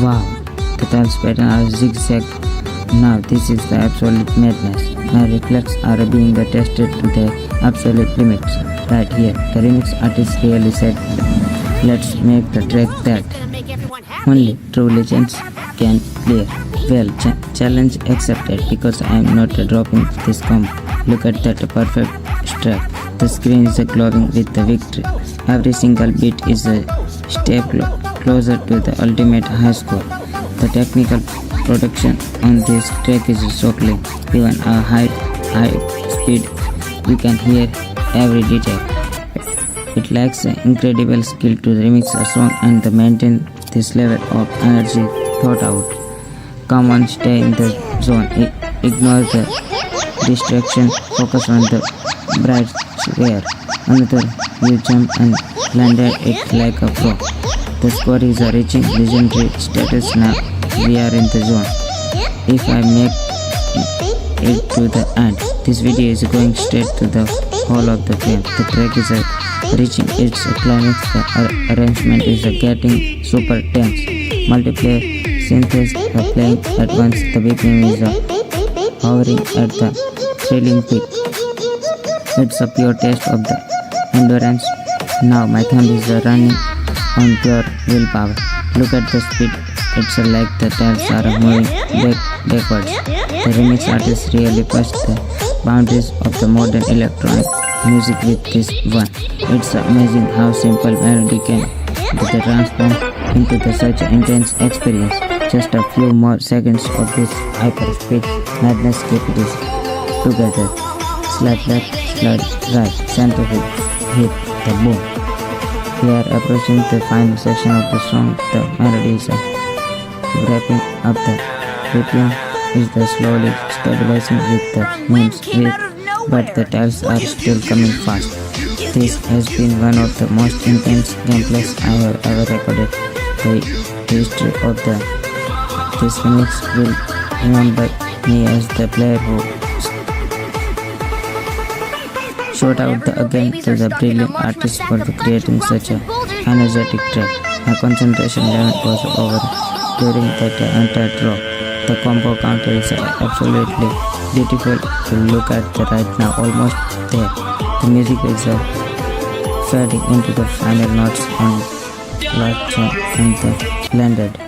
Wow, the tiles pattern are zigzag. Now this is the absolute madness. My reflexes are being tested to the absolute limits. Right here, the remix artist really said, let's make the track that only true legends can play. Well, challenge accepted, because I am not dropping this comp. Look at that perfect track. The screen is glowing with the victory. Every single beat is a step closer to the ultimate high score. The technical production on this track is so clean. Even a high speed, you can hear every detail. It lacks incredible skill to remix a song and maintain this level of energy thought out. Come on, stay in the zone. Ignore the distraction. Focus on the bright square. Another, you jump and landed it like a pro. The score is reaching legendary status now. We are in the zone. If I make it to the end, this video is going straight to the whole of the frame. The track is reaching its climax. The arrangement is getting super tense. Multiplayer synths are playing at once. The BPM is hovering at the thrilling peak. It's a pure test of the endurance. Now my thumb is running on pure willpower. Look at the speed. It's like the tiles are moving backwards. The remix artist really pushed the boundaries of the modern electronic music with this one. It's amazing how simple melody can be transformed into such an intense experience. Just a few more seconds of this hyper-speed madness. Keep this together. Slide left, slide right, center hit the boom. We are approaching the final section of the song. The melody is wrapping up. The BPM is slowly stabilizing with the memes but the tiles are still coming fast. This has been one of the most intense gameplays I have ever recorded. The history of this remix will remember me as the player who shout out again to the brilliant artist for creating such an energetic track. My concentration level was over during that entire draw. The combo counter is absolutely beautiful to look at right now, almost there. The music is fading into the final notes on large and the blended.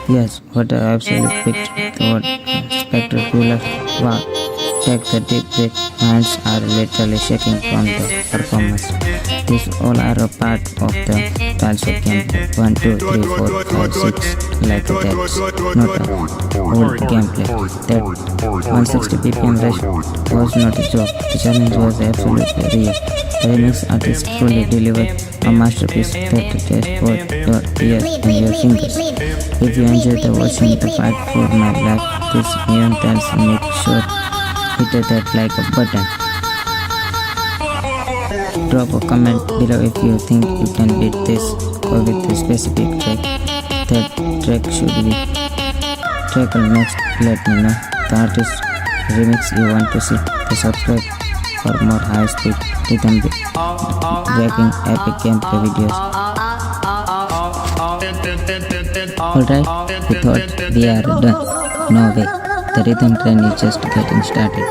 Yes, what an absolute picture, spectacular. Wow. Take the deep breath. My hands are literally shaking from the performance. These all are a part of the tiles of gameplay. 1, 2, 3, 4, 5, 6 like that. Not a whole gameplay. That 160 BPM rush was not a joke. The challenge was absolutely real. The remix artist truly delivered a masterpiece that tests both your ears and your fingers. If you enjoyed watching the fight for my life, this neon tiles make sure hit that like a button. Drop a comment below if you think you can beat this or with a specific track. That track should be tackled next. Let me know the artist remix you want to see. The subscribe for more high speed rhythm breaking epic gameplay videos. Alright, we thought we are done. No way. The rhythm train is just getting started.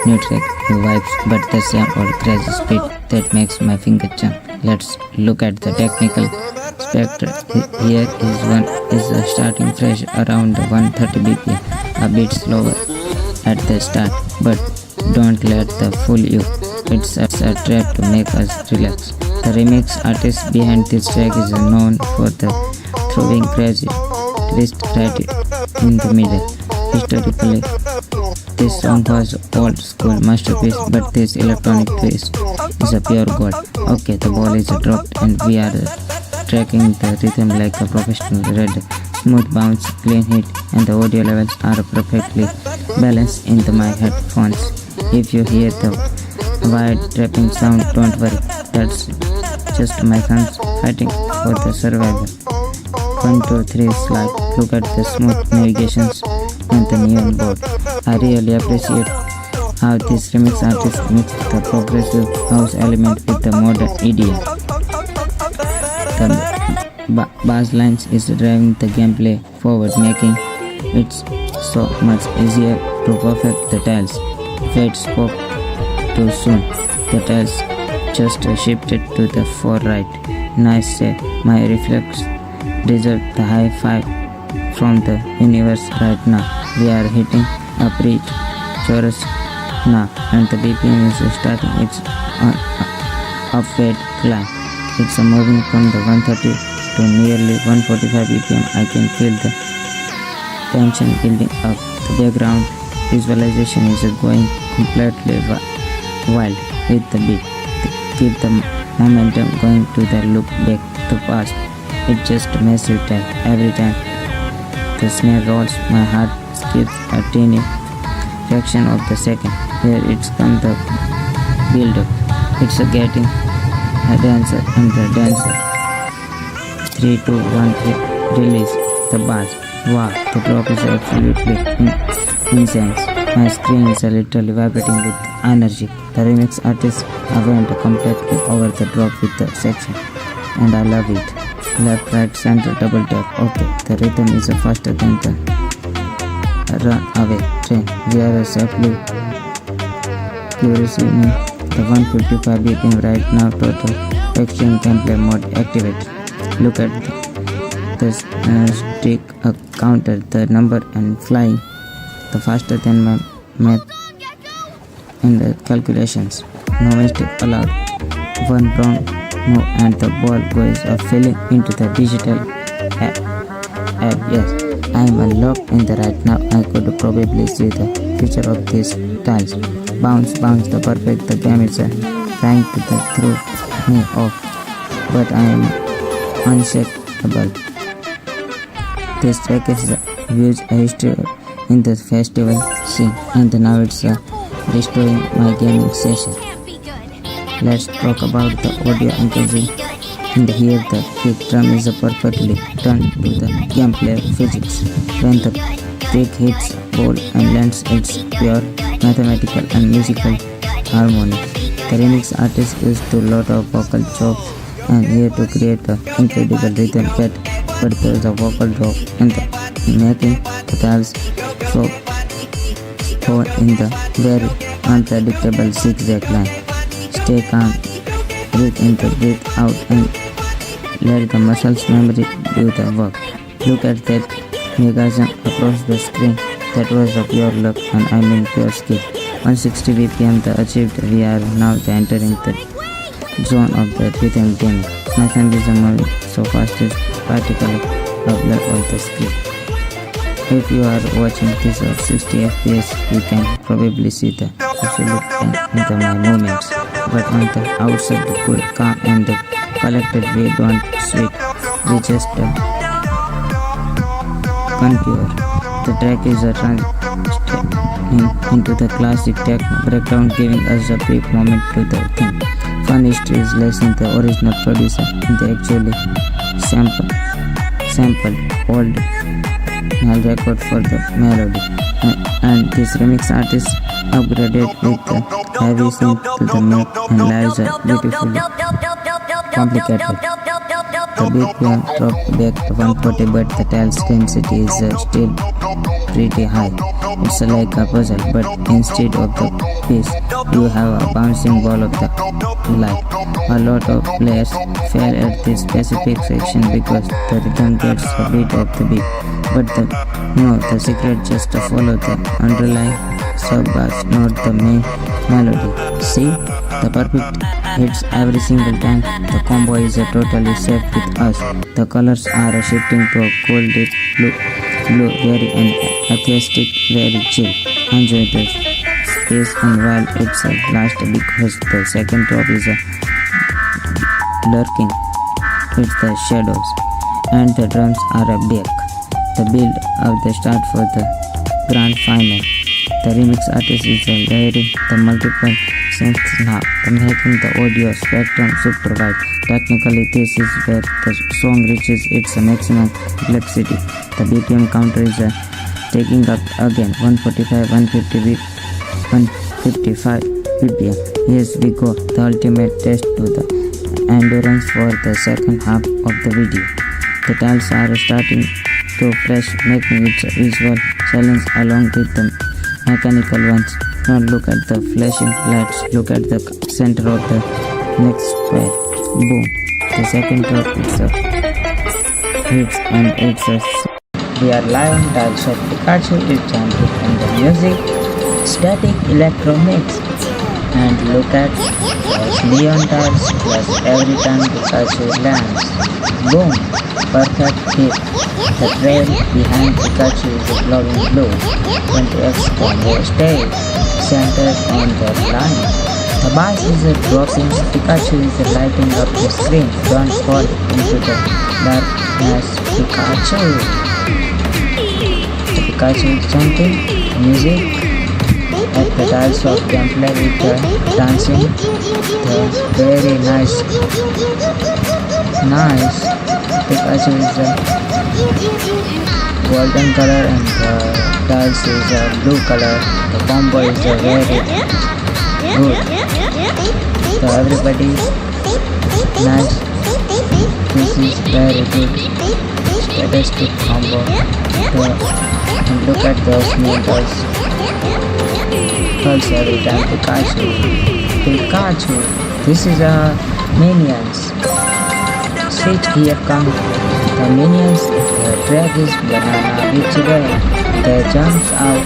New track, new vibes, but the same old crazy speed that makes my finger jump. Let's look at the technical spectrum. Here is starting fresh around 130 BPM, a bit slower at the start, but don't let that fool you. It's a trap to make us relax. The remix artist behind this track is known for throwing crazy twist right in the middle. Historically, this song was old school masterpiece, but this electronic twist is a pure gold. Okay, the ball is dropped and we are tracking the rhythm like a professional redder. Smooth bounce, clean hit, and the audio levels are perfectly balanced in my headphones. If you hear the wired trapping sound, don't worry, that's just my hands fighting for the survival. 1, 2, 3 slide. Look at the smooth navigations and the neon board. I really appreciate how this remix artist mixed the progressive house element with the modern EDM. The bass lines is driving the gameplay forward, making it so much easier to perfect the tiles. If it spoke too soon, the tiles just shifted to the far right. Nice say, my reflex deserve the high five from the universe right now. We are hitting a pre-chorus now, and the BPM is starting its upward climb. It's moving from the 130 to nearly 145 BPM. I can feel the tension building up. The background visualization is going completely wild with the beat. Keep the momentum going to the look back to past. It's just a massive time. Every time the snare rolls, my heart skips a teeny fraction of the second. Here it's come the build up. It's getting a dancer and the dancer. 3, 2, 1, release the bass. Wow, the drop is absolutely insane. My screen is literally vibrating with energy. The remix artist went completely over the drop with the section, and I love it. Left, right, center, double tap. Okay, the rhythm is faster than the runaway train. We are safely curiously in the 155 BPM right now. Total extreme gameplay mode activated. Look at the stick counter, the number and flying the faster than my math in the calculations. No mistake allowed. One wrong move and the ball goes falling into the digital app. Yes, I am locked in the right now. I could probably see the future of these tiles. Bounce, the perfect. The game is trying to throw me off, but I am unshakable. This track is a huge history in the festival scene, and now it's destroying my gaming session. Let's talk about the audio engaging. And here the kick drum is perfectly turned to the gameplay physics. When the kick hits ball and lands, it's pure mathematical and musical harmony. The remix artist used a lot of vocal chops and here to create an incredible rhythm but there's a vocal drop and making the tiles so in the very unpredictable zigzag line. Stay calm, breathe in, breathe out, and let the muscles memory do the work. Look at that mega jump across the screen. That was a pure luck, and I mean pure skill. 160 BPM the achieved. We are now entering the zone of the rhythm gaming. Nothing is moving so fast as particle of blood on the screen. If you are watching this at 60 FPS, you can probably see the absolute end in my movements. But on the outside, the cool, calm, and the collected we don't sweat. We just conquer. The track is a transition into the classic techno breakdown, giving us a brief moment to the theme. Fun history is less than the original producer, and they actually sampled old record for the melody, and this remix artist upgraded with the heavy synth to the make and lives are beautifully complicated. The BPM dropped back to 140, but the tiles density is still pretty high. It's like a puzzle, but instead of the piece, you have a bouncing ball of the light. A lot of players fail at this specific section because the rhythm gets a bit of the beat. But the secret just to follow the underlying sub-bass, not the main melody. See, the perfect hits every single time. The combo is totally safe with us. The colors are shifting to a cool deep blue, very atheistic, very chill. Enjoy the space and while it's a blast because the second drop is lurking. It's the shadows and the drums are back. The build of the start for the grand final. The remix artist is layering the multiple synths now, making the audio spectrum super wide. Technically, this is where the song reaches its maximum complexity. The BPM counter is taking up again 145, 150, 155 BPM. Here we go, the ultimate test to the endurance for the second half of the video. The tiles are starting to flash, making it a visual challenge along with the mechanical ones. Now look at the flashing lights. Look at the center of the next square. Boom. The second drop is a hits and it's a. We are live on tiles of Pikachu is jumping from the music static electro mix. And look at those neon tiles plus every time Pikachu lands. Boom! Perfect hit. The trail behind Pikachu is glowing blue. 20x combo stage centered on the line. The bars is dropping. Pikachu is lighting up the screen. Don't fall into the darkness, Pikachu. The Pikachu is jumping. Music. At the tiles of gameplay with the dancing. The very nice. Pikachu is a golden color and the tiles is a blue color. The combo is a very good. So everybody nice. This is very good statistic combo. And look at those new tiles. Pulse every time Pikachu. This is a minions. Switch here come the minions. The drag is banana which way they jumps out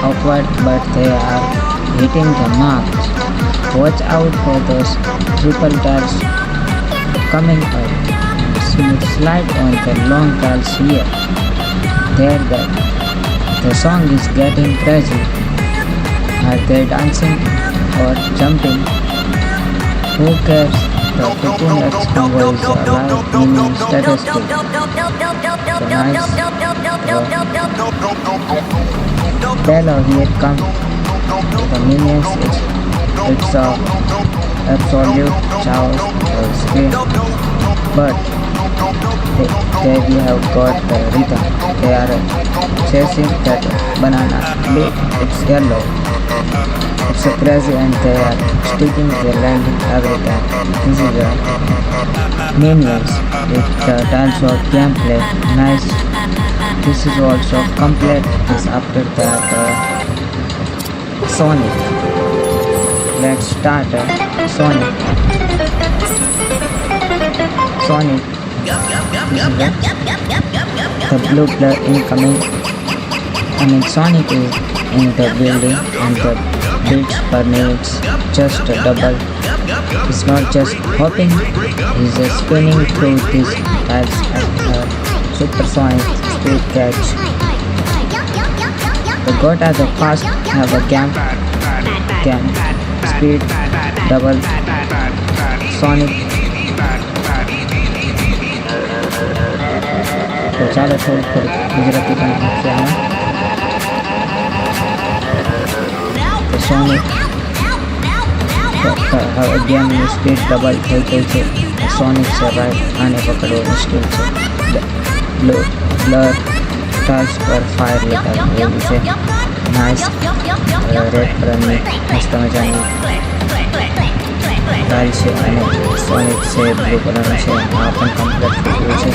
upward but they are hitting the mark. Watch out for those triple tiles coming up. Slide on the long tiles here. There the song is getting crazy. Are they dancing or jumping? Who cares? The 15x combo is alive minion statistic. The nice Bello here come. The minions it's a absolute chaos screen. But they we have got the rhythm. They are chasing that banana. Look, it's yellow. It's so crazy and they are sticking the landing every time. This is a minions with the tiles of gameplay. Nice. This is also complete. This after that Sonic. Let's start Sonic. Sonic. This is the blue blur incoming. Sonic is in the building and the beats per minute just double. It's not just hopping, he's spinning through these tiles at a supersonic speed catch. The Gota the fast have a game speed double Sonic. तो चलो थोड़ी गुजराती का Sonic game में speed double થઈ ગઈ છે. Sonic છે ભાઈ, આને પકડવો મુશ્કેલ છે. બ્લર સ્ટાર્સ પર ફાયર લગાવી છે. નાઇસ રેડ કલરની મસ્ત મજાની ટાઇલ છે અને સોનિક છે બ્લુ કલરનો છે. આ પણ કમ્પ્લીટ થઈ ગયું છે.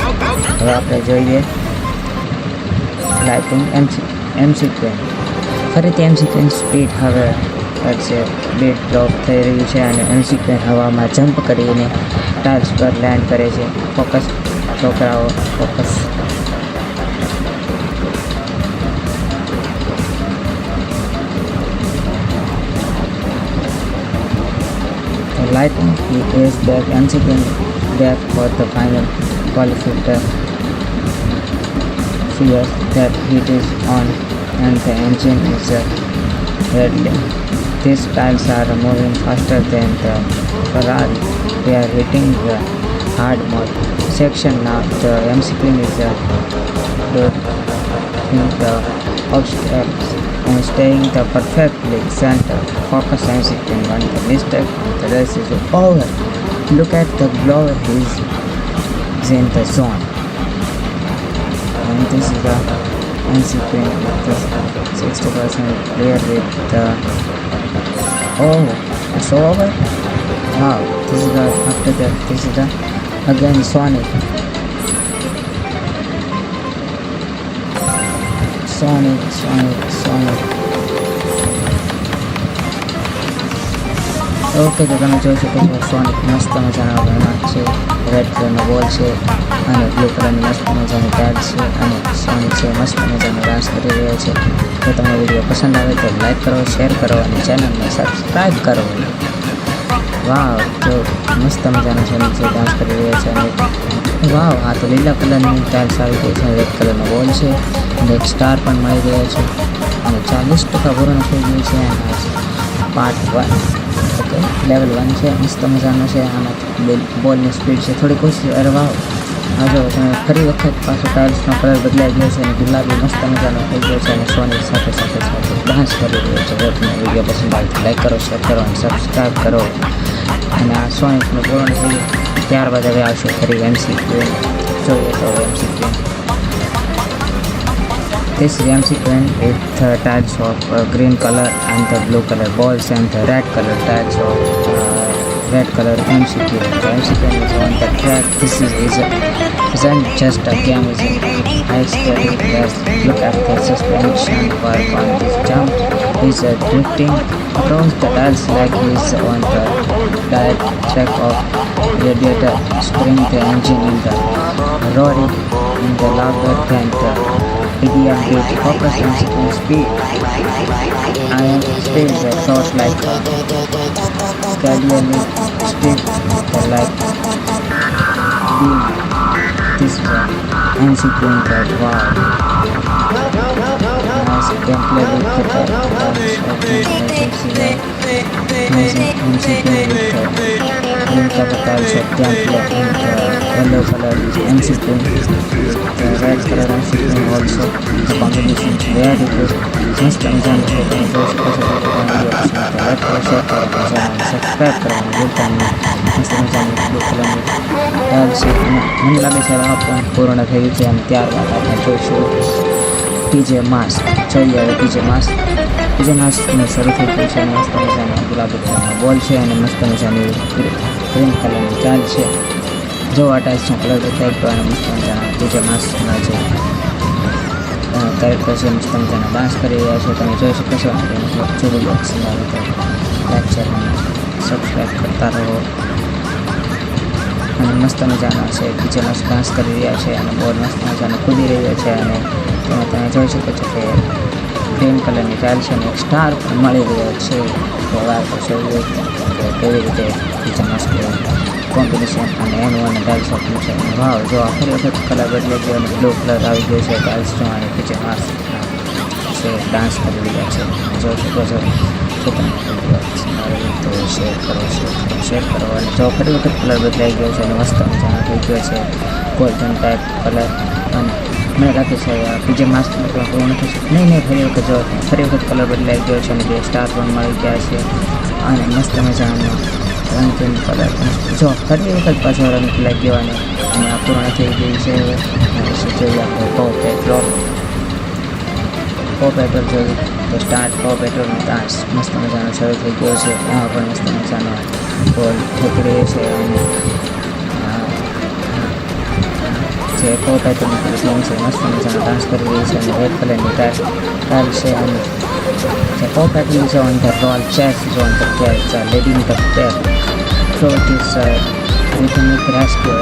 હવે આપણે જોઈએ લાઇટિંગ એમ સિક્વેન્સ. ફરીથી એમ સિક્વેન્સ સ્પીડ હવે છે બેટ ડ્રોપ થઈ રહ્યું છે અને એમ સિક્વેન્સ હવામાં જમ્પ કરીને ટાઇલ્સ પર લેન્ડ કરે છે. ફોકસ છોકરાઓ focus. Lighting he is back and sequence back for the final qualifier. Fear that heat is on and the engine is rattling. These tiles are moving faster than the Ferrari. They are hitting the hard mode section now. The M-Screen is in the obstacles and staying the perfectly center. Focus M-Screen on the mistake. The race is over. Look at the blower, is in the zone. And this is the M-Screen with the 60% clear with the. Oh, it's over. Wow, this is the after that. This is the again Sonic. Sonic okay, તો તમે જોઈ શકો છો sonic મસ્ત મજાનો એમાં છે, red કલરનો બોલ છે અને બ્લુ કલરની મસ્ત મજાની ટાઇલ્સ છે અને સોનિક છે મસ્ત મજાનો ડાન્સ કરી રહ્યો છે. જો તમને વિડીયો પસંદ આવે તો લાઈક કરો, શેર કરો અને ચેનલને સબસ્ક્રાઈબ કરો. વાવ, તો મસ્ત મજાનો સોનિક છે ડાન્સ કરી રહ્યો છે. અને વાવ, આ તો લીલા કલરની ટાઇલ્સ આવી ગઈ છે, રેડ કલરનો બોલ છે અને એક સ્ટાર પણ મળી રહ્યો છે અને 40% પૂર્ણ થઈ ગયું છે. પાર્ટ 1 ઓકે, લેવલ 1 છે, મસ્ત મજાનો છે. આમાં બોલની સ્પીડ છે થોડીક ઓછી. અરે વાવ, આ જો તમે ફરી વખત પાછો ટાઇલ્સનો કલર બદલાઈ ગયો છે અને ગુલાબી મસ્ત મજાનો થઈ ગયો છે અને સોનિક સાથે ડાન્સ કરી રહ્યો છે. જો તમને વિડીયો પસંદ આવે તો લાઈક કરો, શેર કરો અને સબસ્ક્રાઈબ કરો. અને આ સોનિકનું પૂર્ણ થયું ત્યારબાદ હવે આવશે ફરી McQueen. જોઈએ તો McQueen. This is McQueen with tiles of green color and the blue color balls and the red color tiles of red color McQueen. The McQueen is on the track. This isn't just a game, it's a high story. Let's look at the suspension work on this jump. He's drifting across the tiles like he's on the direct track of radiator, spring the engine in the roaring in the louder than the EDM beat. Focus on speed. And speed is a short like gradually speed like beam. This is a McQueen that wow. Nice gameplay with the green color tiles of gameplay and yellow color McQueen. The red color McQueen also. The combination is very good. Must enjoy the video. Like કરો, share કરો, subscribe કરવાનું ભૂલતા નહીં. મસ્ત મજાની blue કલરની tiles છે. મને લાગે છે આ પણ પૂર્ણ થયું છે અને ત્યારબાદ આપણે જોઈશું ટીજે માસ્ક. જોઈએ હવે ટીજે માસ્કને શરૂ થઈ ગયું છે અને મસ્ત મજાનો ગુલાબી કલરનો બોલ છે અને મસ્ત મજાની ગ્રીન કલરની ટાઇલ છે. જો આ ટાઇલ્સનો કલર બદલાઈ ગયો અને મસ્ત મજાના ટીજે માસ્કના જે કેરેક્ટર છે મસ્ત મજાનો ડાન્સ કરી રહ્યા છે. તમે જોઈ શકો છો. જો વિડીયો પસંદ આવે તો લાઈક, શેર અને સબસ્ક્રાઈબ કરતા રહો. અને મસ્ત મજાનો છે ટીજે માસ્ક ડાન્સ કરી રહ્યા છે અને બોલ મસ્ત મજાનો કૂદી રહ્યો છે અને તેમાં તમે જોઈ શકો છો કે ગ્રીન કલરની ટાઇલ છે અને એક સ્ટાર પણ મળી રહ્યો છે. તો વાર તો જોઈએ કે કેવી રીતે ટીજે માસ્ક કોમ્બિનેશન અને એનું અને ટાઇલ્સ આપ્યું છે. અને વાવ, જો આ ફરી વખત કલર બદલાઈ ગયો અને બ્લુ કલર આવી ગયો છે ટાઇલ્સનો અને ટીજે માસ્ક છે ડાન્સ કરી રહ્યા છે. જોઈ શકો છો. જો તમે તો શેર કરો અને જો ફરી વખત કલર બદલાઈ ગયો છે અને મસ્ત મજાનો થઈ ગયો છે ગોલ્ડન ટાઈપ કલર. અને મને લાગે છે ટીજે માસ્કનું પણ પૂર્ણ થશે. નહીં, ફરી વખત કલર બદલાઈ ગયો છે અને 2 સ્ટાર પણ મળી ગયા છે અને મસ્ત મજાનો રંગીન કલર. જો ફરી વખત પાછો રંગ લાગ્યો અને આ પૂર્ણ થઈ ગયું છે. હવે પછી જોઈએ આપણે પો પેટ્રોલ જોઈએ તો સ્ટાર્ટ પો પેટ્રોલનો ડાન્સ મસ્ત મજાનો શરૂ થઈ ગયો છે. એમાં પણ મસ્ત મજાનો બોલ ફેંકી રહ્યો છે અને જે પો પેટ્રોલની ટીમ છે મસ્ત મજાનો ડાન્સ કરી રહી છે અને રેડ કલરની ટાઇલ છે. અને the pop pattern is on the roll, chest is on the tail, leading the tail. So it is rhythmic rescue.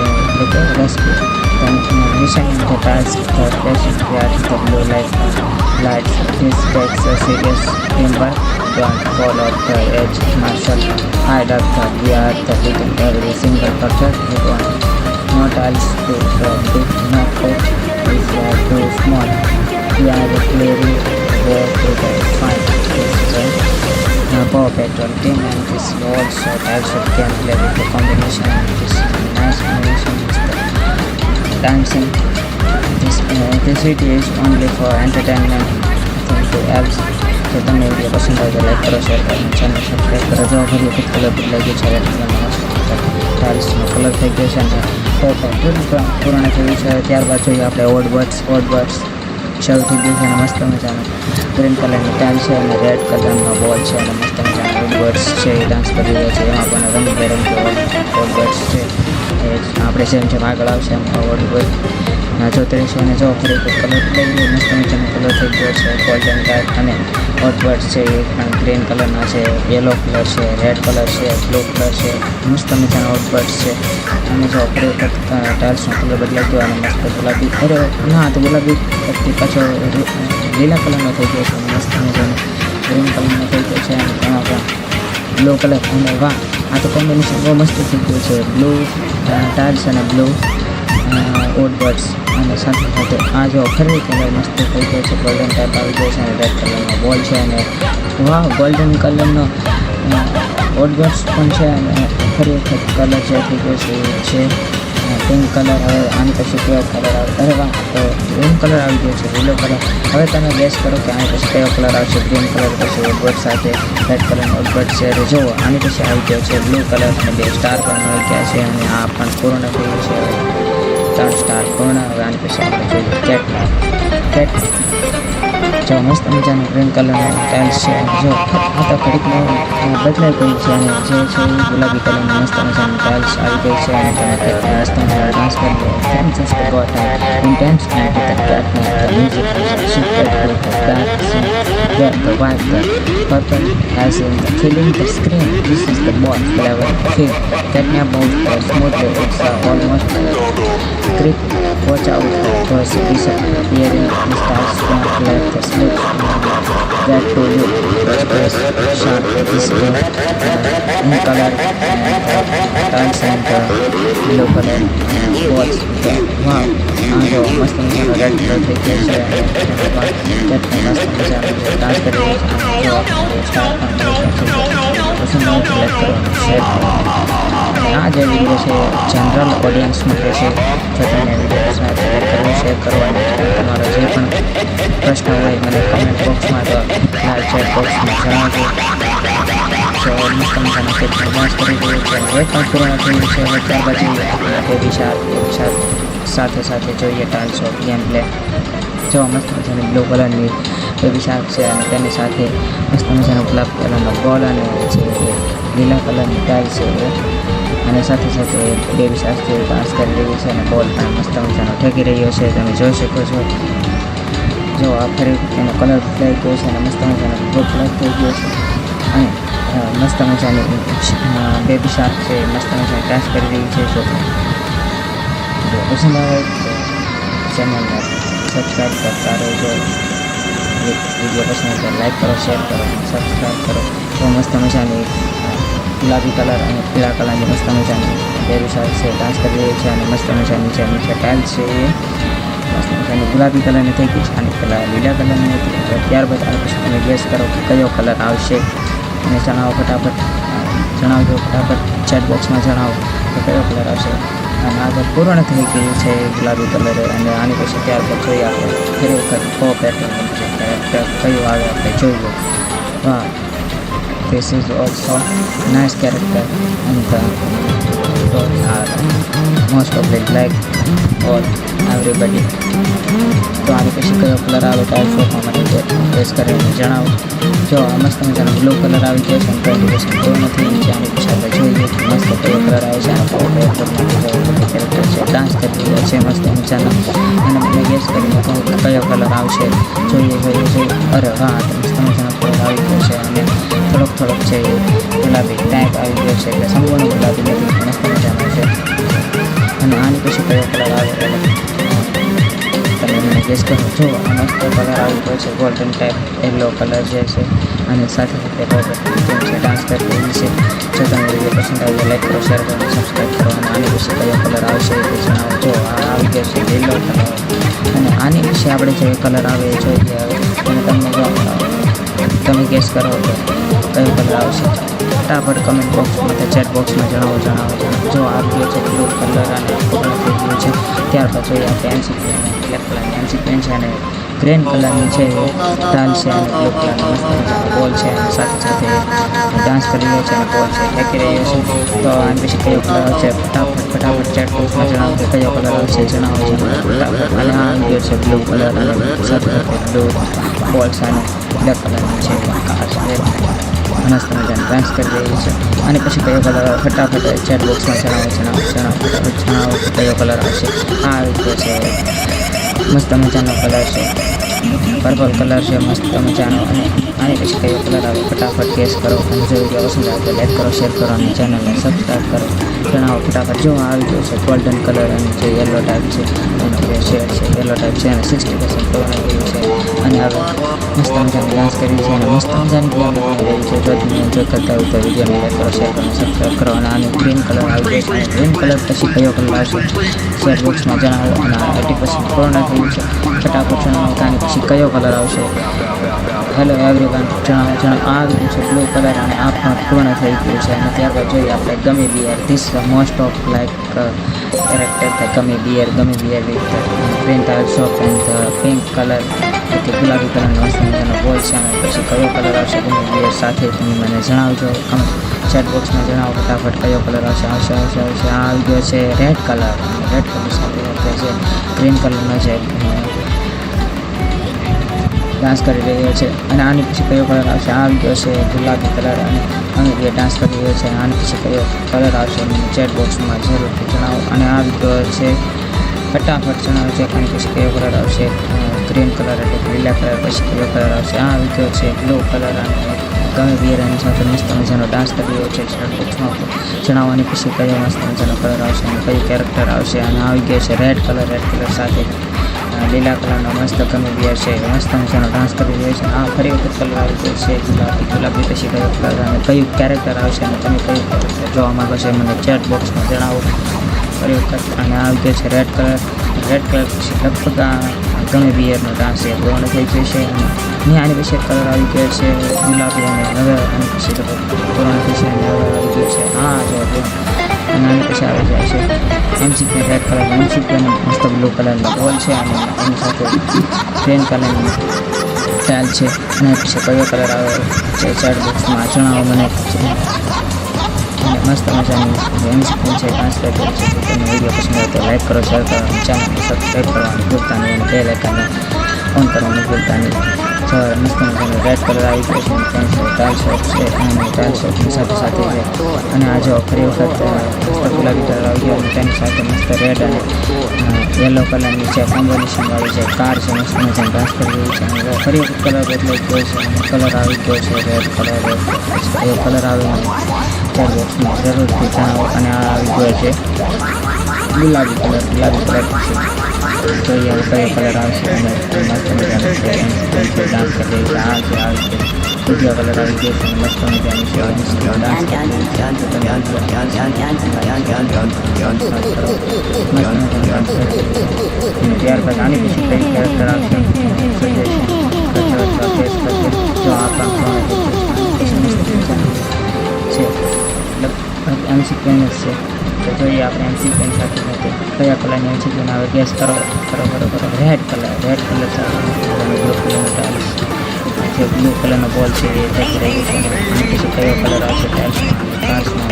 Then mission in the task, the flashing clears the blue lights. This takes a serious teamwork. Don't fall off the edge, Marshall. Hide up the gear, the leading every single project with one. No tiles to the big, no coat is too small. We are clearing where to the fine. Power petrol team and this also types of gameplay with the combination of this nice combination with the dancing. This video is only for entertainment. Thank you else. તો તમને video પસંદ આવે તો like કરો, share કરો, channel subscribe કરો. જો ફરી વખત કલર બદલાઈ ગયો છે ટાઇલ્સનો કલર થઈ ગયો છે અને પૂર્ણ થયું છે. ત્યારબાદ જોઈએ આપણે ઓડબર્ડ્સ શરૂ થઈ ગયું છે અને મસ્ત મજાનો ગ્રીન કલરની ટાઇલ છે અને રેડ કલરનો બોલ છે અને મસ્ત મજાના ઓડબર્ડ્સ છે એ ડાન્સ કરી રહ્યા છે. એમાં પણ રંગબેરંગી ઓડબર્ડ્સ છે. આપણે જેમ આગળ આવશે એમ ઓડબર્ડ જોતા રહેશો. અને જો ફરી કલર થઈ ગયો, મસ્ત મજાનો કલર થઈ ગયો છે ગોલ્ડન ટાઈપ. અને ઓડબર્ડ્સ છે એ પણ ગ્રીન કલરના છે, યલો કલર છે, રેડ કલર છે, બ્લુ કલર છે, મસ્ત મજાના ઓડબર્ડ્સ છે. અને જો ફરી ટાઇલ્સનો કલર બદલાઈ ગયો અને મસ્ત ગુલાબી, અરે ના તો ગુલાબી પછી પાછો લીલા કલરનો થઈ ગયો છે, મસ્ત મજાનો ગ્રીન કલરનો થઈ ગયો છે. અને એમાં પણ બ્લુ કલર, અને વાહ આ તો કોમ્બિનેશન બહુ મસ્ત થઈ ગયું છે, બ્લુ ટાઇલ્સ અને બ્લુ ઓડબર્ડ્સ. અને સાથે સાથે આ જો ફરી કલર મસ્ત થઈ ગયો છે, ગોલ્ડન ટાઈપ આવી ગયો છે અને રેડ કલરનો બોલ છે. અને વાહ ગોલ્ડન કલરનો ઓડબર્ડ્સ પણ છે. અને ફરી વખત કલર જે થઈ ગયો છે એ છે પિંક કલર. હવે આની પછી કયો કલર આવે, અરે વાહ તો ગ્રીન કલર આવી ગયો છે, લીલો કલર. હવે તમે ગેસ કરો કે આની પછી કયો કલર આવશે. ગ્રીન કલર પછી ઓડબર્ડ સાથે રેડ કલરનો ઓડબર્ડ છે. અને જુઓ આની પછી આવી ગયો છે બ્લુ કલર અને 2 સ્ટાર પણ આવી ગયા છે. અને આ પણ પૂર્ણ થયું છે, 3 સ્ટાર પૂર્ણ. હવે આની પછી આપણે જોઈએ કેટ. જો મસ્ત મજાનું ગ્રીન કલરનો ટાઇલ્સ છે. અને જો આ તો ઘડીકમાં બદલાઈ ગયું છે. અને જે છે એ ગુલાબી કલરની મસ્ત મજાની ટાઇલ્સ આવી ગઈ છે. અને તમે મસ્ત મજાના ડાન્સ કરી લો. Friends just got intense and with the cat the music shifted with the dark scene where the white the purple as in the filling the screen. This is the boss clever feel. Catnap moves smoothly. It's almost creep. Watch out for disappearing the stars don't let the slips that to you. Express sharp this in color tiles and blue color balls. Wow, આજો મસ્ત મજાનો red colour થઈ ગયો છે. મસ્ત મજાનો dance કરી રહ્યો છે. સ્ટાર પણ પસંદ આવે તો લાઈક કરો, શેર કરો. અને આ જે વિડીયો છે જનરલ ઓડિયન્સ માટે છે. જો તમને વિડીયો પસંદ આવે તો લાઈક કરો, શેર કરો. અને તમારો જે પણ પ્રશ્ન હોય મને કમેન્ટ બોક્સમાં તો લાઈવ ચેટ બોક્સમાં જણાવજો. જો મસ્ત મજાનો કેટલો ડાન્સ કરી રહ્યો છે. હવે પણ પૂર્ણ થયું છે. હવે ત્યારબાદ જોઈએ બેબી શાર્ક સાથે સાથે જોઈએ ટાઇલ્સ ઓફ ગેમ પ્લે. જો મસ્ત મજાની બ્લુ કલરની બેબી શાર્ક છે. અને તેની સાથે મસ્ત મજાનો ગુલાબ કલરનો બોલ અને જે લીલા કલરની ટાઇલ્સ છે. અને સાથે સાથે બેબી શાર્ક જે ડાન્સ કરી રહી છે અને બોલ પણ મસ્ત મજાનો ઠેકી રહ્યો છે, તમે જોઈ શકો છો. જો આ ફરી એનો કલર બદલાઈ ગયો છે અને મસ્ત મજાનો બ્લુ કલર થઈ ગયો છે. અને મસ્ત મજાની બેબી શાર્ક છે, મસ્ત મજાની ડાન્સ કરી રહી છે. જો પસંદ આવે તો ચેનલને સબસ્ક્રાઈબ કરતા રહેજો. વિડીયો પસંદ આવે તો લાઈક કરો, શેર કરો અને સબસ્ક્રાઈબ કરો. તો મસ્ત મજાની ગુલાબી કલર અને પીળા કલરની મસ્ત મજાની બેબી શાર્ક છે, ડાન્સ કરી રહી છે. અને મસ્ત મજાની જે નીચે ટાઇલ્સ છે એ મસ્ત મજાની ગુલાબી કલરની થઈ ગઈ છે. અને પહેલાં લીલા કલરની હતી. તો ત્યારબાદ આ પછી તમે ગેસ કરો કે કયો કલર આવશે અને જણાવો ફટાફટ. જણાવજો ફટાફટ, ચેટ બોક્સમાં જણાવો તો કયો કલર આવશે. અને આગળ પૂર્ણ થઈ ગયું છે ગુલાબી કલર. અને આની પછી ત્યારબાદ જોઈએ આપણે ફરી વખત પેટર્ન કેરેક્ટર કયું આવે આપણે જોઈએ. વાહ, this is also nice character and dogs are most of it like all everybody. તો આની પછી કયો કલર આવે ટાઇલ્સ ઓફમાં મને પ્રેસ કરીને જણાવો. જો આ મસ્ત મજાનો બ્લુ કલર આવી ગયો છે. પ્રેઝન્ટેશન પૂર્ણ થઈ છે. આની પછી આપણે જોઈએ કે મસ્ત કયો કલર આવે છે. કેરેક્ટર છે, ડાન્સ કરી રહ્યો છે મસ્ત મજાનો. અને મને ગેસ કરીને કહું કે કયો કલર આવશે. જોઈએ. અરે વાહ, તો મસ્ત મજાનો કલર આવી ગયો છે. અને થોડોક છે એ ગુલાબી ટાઈપ આવી ગયો છે, એટલે સંપૂર્ણ ગુલાબી નથી, મસ્ત મજાનો છે. અને આની પછી કયો કલર આવે તમે મને ગેસ કરો. જો આ મસ્ત કલર આવી ગયો છે ગોલ્ડન ટાઈપ યલો કલર જે છે. અને સાથે સાથે રોબોટ જેમ છે ડાન્સ કરી રહી છે. જો તમને વિડીયો પસંદ આવે તો લાઈક કરો, શેર કરો, સબસ્ક્રાઈબ કરો. અને આની પછી કયો કલર આવશે એ જણાવો. જો આ આવી ગયો છે લીલો કલર. અને આની પછી આપણે જે કલર આવે એ જોઈએ. હવે અને તમને જો તમે ગેસ કરો તો કયો કલર આવશે ફટાફટ કમેન્ટ બોક્સમાં કે ચેટ બોક્સમાં જણાવો. જો આવી ગયો છે બ્લુ કલર અને પૂર્ણ થઈ ગયું છે. ત્યારબાદ જોઈએ આપણે એમસી પેન, બ્લેક કલરની એમસી પેન છે. અને ગ્રીન કલરની છે ટાલ છે અને બ્લુ કલરનો મસ્ત મજાનો બોલ છે અને સાથે સાથે ડાન્સ કરી રહ્યો છે અને બોલ છે ફેંકી રહ્યો છે. તો આની પછી કયો કલર આવશે ફટાફટ ચેટ બોક્સમાં જણાવો કે કયો કલર આવશે જણાવો છે ફટાફટ. અને આ આવી ગયો છે બ્લુ કલર અને સાથે સાથે બ્લુ બોલ્સ અને બ્લેક કલરની છે કાર છે મસ્ત મજાની ડાન્સ કરી રહી છે. અને પછી કયો કલર આવે ફટાફટ ચેટ બોક્સમાં જણાવો કયો કલર આવશે. આ આવી ગયો છે મસ્ત મજાનો કલર છે પર્પલ કલર છે મસ્ત મજાનો. અને આની પછી કયો કલર આવે ફટાફટ ગેસ કરો અને જો વિડીયો પસંદ આવે તો લાઈક કરો શેર કરો અને ચેનલને સબસ્ક્રાઈબ કરો. જણાવો ફટાફટ. જો આવી ગયો છે ગોલ્ડન કલર અને જે યલો ટાઈપ છે એનો જે શેડ છે યલો ટાઈપ છે અને 60% પૂર્ણ ગયું છે. અને હવે મસ્ત મજાની ડાન્સ કરી છે અને મસ્ત મજાની ગેમ બની રહી છે. જો તમે એન્જોય કરતા હોય તો વિડીયોને લાઈક કરો શેર કરો સબસ્ક્રાઈબ કરો. અને આની ગ્રીન કલર આવી ગયો છે. ગ્રીન કલર પછી કયો કલર આવશે શેર બોક્સમાં જણાવો. અને 80% પૂર્ણ થયું છે ફટાફટ જણાવો કે આની પછી કયો કલર આવશે. હેલો એવરીવન જણાવો આ ગયું છે બ્લુ કલર અને આ પણ પૂર્ણ થઈ ગયું છે. અને ત્યારબાદ જોઈએ આપણે gummy bear this most of like character the gummy bear with green tiles of and pink colour કે ગુલાબી કલરનો મસ્ત મજાનો બોલ છે. અને પછી કયો કલર આવશે ગમી બિયર સાથે તમે મને જણાવજો ચેટ બોક્સમાં જણાવો ફટાફટ કયો કલર આવશે. આ આવી ગયો છે રેડ કલર સાથે આપણે જે ગ્રીન કલરનો છે ડાન્સ કરી રહ્યો છે. અને આની પછી કયો કલર આવશે. આ આવી ગયો છે ગુલાબી કલર અને અમે બે ડાન્સ કરી રહ્યો છે. આની પછી કયો કલર આવશે મને ચેટ બોક્સમાં જરૂરથી જણાવો. અને આ આવી ગયો છે ફટાફટ જણાવો છે આની પછી કયો કલર આવશે. ગ્રીન કલર એટલે લીલા કલર પછી કયો કલર આવશે. આ આવી ગયો છે બ્લુ કલર અને ગમે બિયરની સાથે મસ્ત મજાનો ડાન્સ કરી રહ્યો છે. ચેટ બોક્સમાં જણાવવાની પછી કયો મસ્ત મજાનો કલર આવશે અને કયું કેરેક્ટર આવશે. અને આવી ગયો છે રેડ કલર સાથે લીલા કલરનો મસ્ત ગમે બિયર છે મસ્ત મજાનો ડાન્સ કરી રહ્યો છે. આ ફરી વખત કલર આવી ગયો છે ગુલાબી પછી કયો કલર અને કયું કેરેક્ટર આવશે અને તમે કયું કેરેક્ટર જોવા માગો છો મને ચેટ બોક્સમાં જણાવો ફરી વખત. અને આવી ગયો છે રેડ કલર પછી લગભગ આ ગમે બિયરનો ડાન્સ એ પૂર્ણ થઈ ગયો છે. અને આની પછી કલર આવી ગયો છે ગુલાબી અને હવે આની પછી પૂર્ણ થઈ છે અને હવે આવી ગયો છે આ જો અને આની પછી આવી જાય છે એમસીપી રેડ કલર એમસીપી મસ્ત બ્લુ કલરનો બોલ છે. અને એની સાથે ગ્રીન કલરની ટાઇલ છે. અને પછી કયો કલર આવે છે ચેટ બોક્સમાં જણાવો મને. અને મસ્ત મજાની એમસીપી છે ડાન્સ કરી છે. તમે વિડીયો પસંદ આવે તો લાઈક કરો શેર કરો અને ચેનલને સબસ્ક્રાઈબ કરવાનું ભૂલતા નહીં અને બેલ આઇકનને ઓન કરવાનું ભૂલતા નહીં. મસ્ત મજાનો રેડ કલર આવી ગયો છે ટાઇલ શોપ છે અને ટાઇલ શોપની સાથે છે. અને આ જો ફરી વખત મસ્ત ગુલાબી કલર આવી ગયો અને તેની સાથે મસ્ત રેડ અને યલો કલરની છે કોમ્બિનેશન વાળી છે કાર છે મસ્ત મજાનો ડાન્સ કરી રહી છે. અને ફરી વખત કલર બદલાઈ ગયો છે અને કલર આવી ગયો છે રેડ કલર એવો કલર આવે ચેટ બોક્સમાં જરૂરથી જણાવો. અને આ આવી ગયો છે ગુલાબી કલર જોઈએ હવે કયો કલર આવશે. અને મસ્ત મજાનો છે ડાન્સ કરી રહી છે. આ જે આવે છે બીજો કલર આવી ગયો છે મસ્ત મજાની છે ડાન્સ ત્યારબાદ આની પછી કઈ કેરેક્ટર આવશે જો આ છે એમસીક્વેન્સ છે. તો જોઈએ આપણે એમસીક્વેન્સ સાથે કયા કલરની એમસીક્વેન્સ આવે ગેસ કરો રેડ કલર સાથે બ્લુ કલરનો ટાઇલ્સ જે બ્લુ કલરનો બોલ છે એ ફેંકી રહ્યું છે. અને પછી કયો કલર આવશે ટાઇલ્સમાં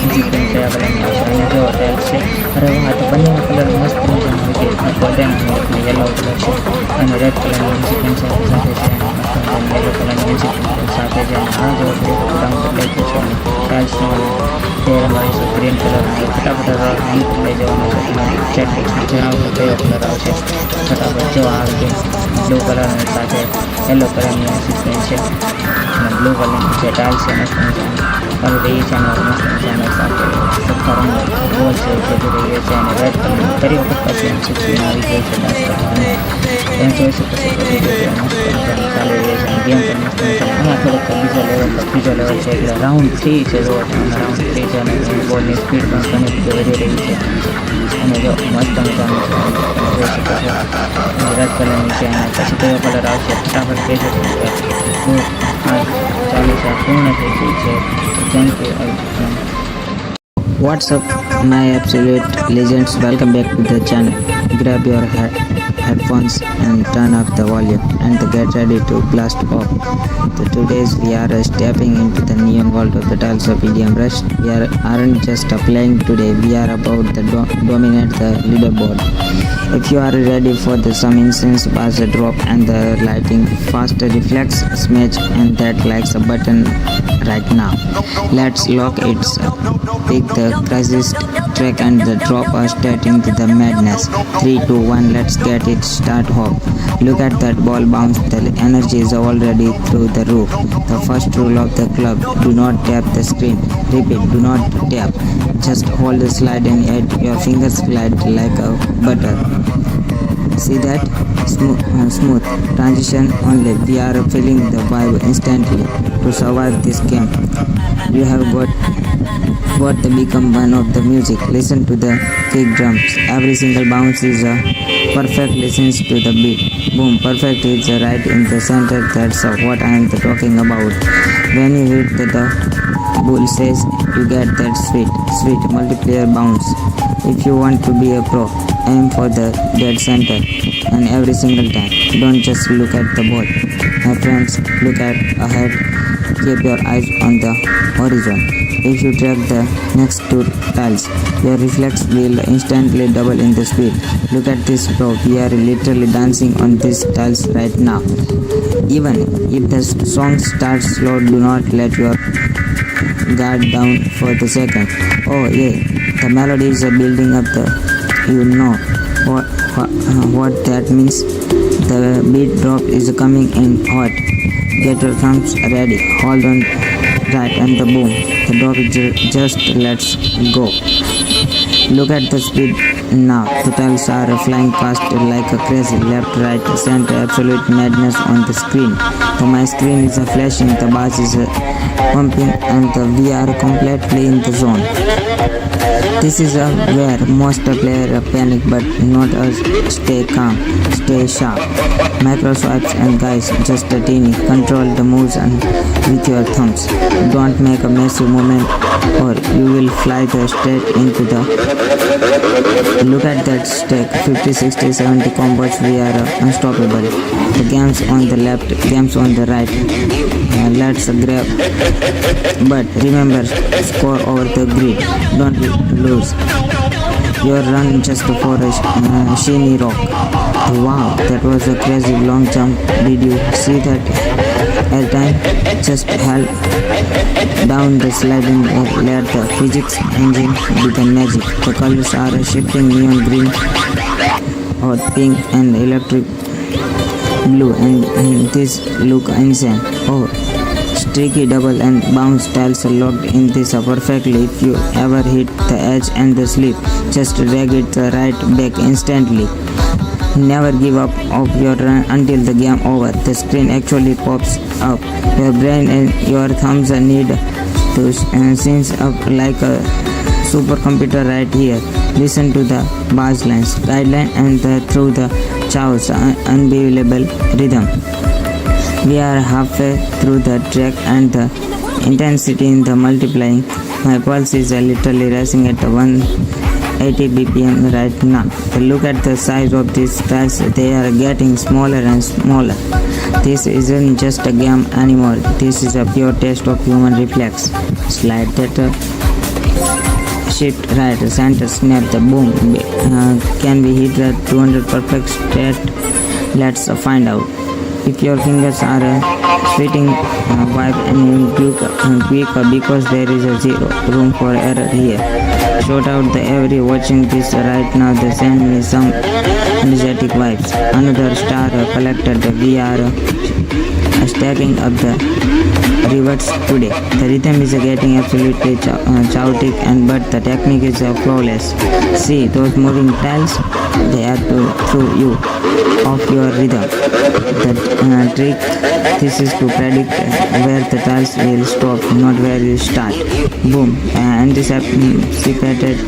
એમસીક્વેન્સ કયા કલરની આવશે. અને જો ટાઇલ્સ છે અરે વાહ તો બંનેનો કલર મસ્ત મજાનો હોય છે ગોલ્ડન અને યલો કલર છે અને રેડ કલરની એમસીક્વેન્સ સાથે છે યલો કલરની એમસીક્વેન્સ સાથે છે. અને આ જો ડાઉન બદલાઈ ગયું છે અને ટાઇલ્સનો તે અમારી છે ગ્રીન કલર અને ફટાફટ લઈ જવાનો છે. ચેટ બોક્સમાં જણાવો કયો કલર આવશે ફટાફટ જો આવે છે બ્લુ કલર અને સાથે યલો કલરની એમસીક્વેન્સ છે અને બ્લુ કલરની જે ટાઇલ્સ છે મસ્ત મજાની કરી રહી છે. અને મસ્ત મજાનો સાથે સફા રંગનો બોલ છે જતી રહ્યો છે. અને રેડ કલરની ફરી વખત પાછી એમસીક્વેન્સ આવી ગઈ છે ડાન્સ કરવાની એમ જોઈ શકો છો બધી રીતે મસ્ત મજાની ચાલી રહી છે. અને ગેમ પણ મસ્ત મજાની અહીંયા થોડોક બીજો લેવલ છે એટલે રાઉન્ડ 3 છે જો રાઉન્ડ 3 છે. અને બોલની સ્પીડ પણ ઘણી બધી વધી રહી છે. અને જો મસ્ત મજાનું જોઈ શકો છો રેડ કલરની છે. અને પછી કયો કલર આવશે ફટાફટ કહેજો ચાલુ છે પૂર્ણ થઈ ગઈ છે. Thank you. What's up my absolute legends, welcome back to the channel. Grab your headphone headphones and turn up the volume and get ready to blast off. Today's we are stepping into the neon world of the tiles of EDM Rush. We aren't just playing today, we are about to dominate the leaderboard. If you are ready for some incense buzz drop and the lighting fast reflex smash and that likes a button right now. Let's lock it. Pick the craziest track and the drop us straight into the madness. 3, 2, 1, let's get it start hop. Look at that ball bounce, the energy is already through the roof. The first rule of the club, do not tap the screen. Repeat, do not tap. Just hold the slide and let your fingers glide like a butter. See that? Smooth transition only. We are feeling the vibe instantly. To survive this game, you have got to become one of the music. Listen to the kick drums. Every single bounce is a perfect. Listens to the beat. Boom, perfect. It's right in the center. That's what I am talking about. When you hit the bull says, you get that sweet multiplayer bounce. If you want to be a pro, aim for the dead center and every single time. Don't just look at the ball. My friends, look ahead. Keep your eyes on the horizon. If you track the next 2 tiles, your reflex will instantly double in the speed. Look at this pro. We are literally dancing on these tiles right now. Even if the song starts slow, do not let your guard down for the second. Oh yeah, the melody is building up. You know what that means. The beat drop is coming in hot. Get your thumbs ready. Hold on right and the boom. The drop is just let's go. Look at the speed now. The tiles are flying past like a crazy. Left, right, center, absolute madness on the screen. My screen is flashing, the bars is pumping, and we are completely in the zone. This is where most players panic, but not us. Stay calm, stay sharp. Micro swipes and guys, just a teeny. Control the moves and with your thumbs. Don't make a massive movement or you will fly straight into the... Look at that stack, 50, 60, 70 combos, we are unstoppable. The games on the left, games on the right. Let's grab. But remember, score over the grid. Don't lose. Your run just for a shiny rock. Wow, that was a crazy long jump. Did you see that? Airtime just held down the slide and let the physics engine do the magic. The colors are shifting: neon green, hot pink, and electric blue, and this look insane. Oh, streaky double and bounce tiles are locked in this perfectly. If you ever hit the edge and the slip, just drag it right back instantly. Never give up of your run until the game over. The screen actually pops up. Your brain and your thumbs need to sync up like a supercomputer right here. Listen to the bars lines, guideline, and through the chaos, unbelievable rhythm. We are halfway through the track and the intensity in the multiplying. My pulse is literally racing at 180 BPM right now. Look at the size of these tiles, they are getting smaller and smaller. This isn't just a game anymore, this is a pure test of human reflex. Slide that shift right, center, snap, the boom. Can we hit the 200 perfect straight? Let's find out. If your fingers are sweating, wipe and quick because there is a zero room for error here. Shout out the every watching this right now. They send me some energetic vibes. Another star collected. We are stacking up the rewards today. The rhythm is getting absolutely chaotic, but the technique is flawless. See those moving tiles? They are to throw you off your rhythm. The trick this is to predict where the tiles will stop, not where you start. Boom, anticipated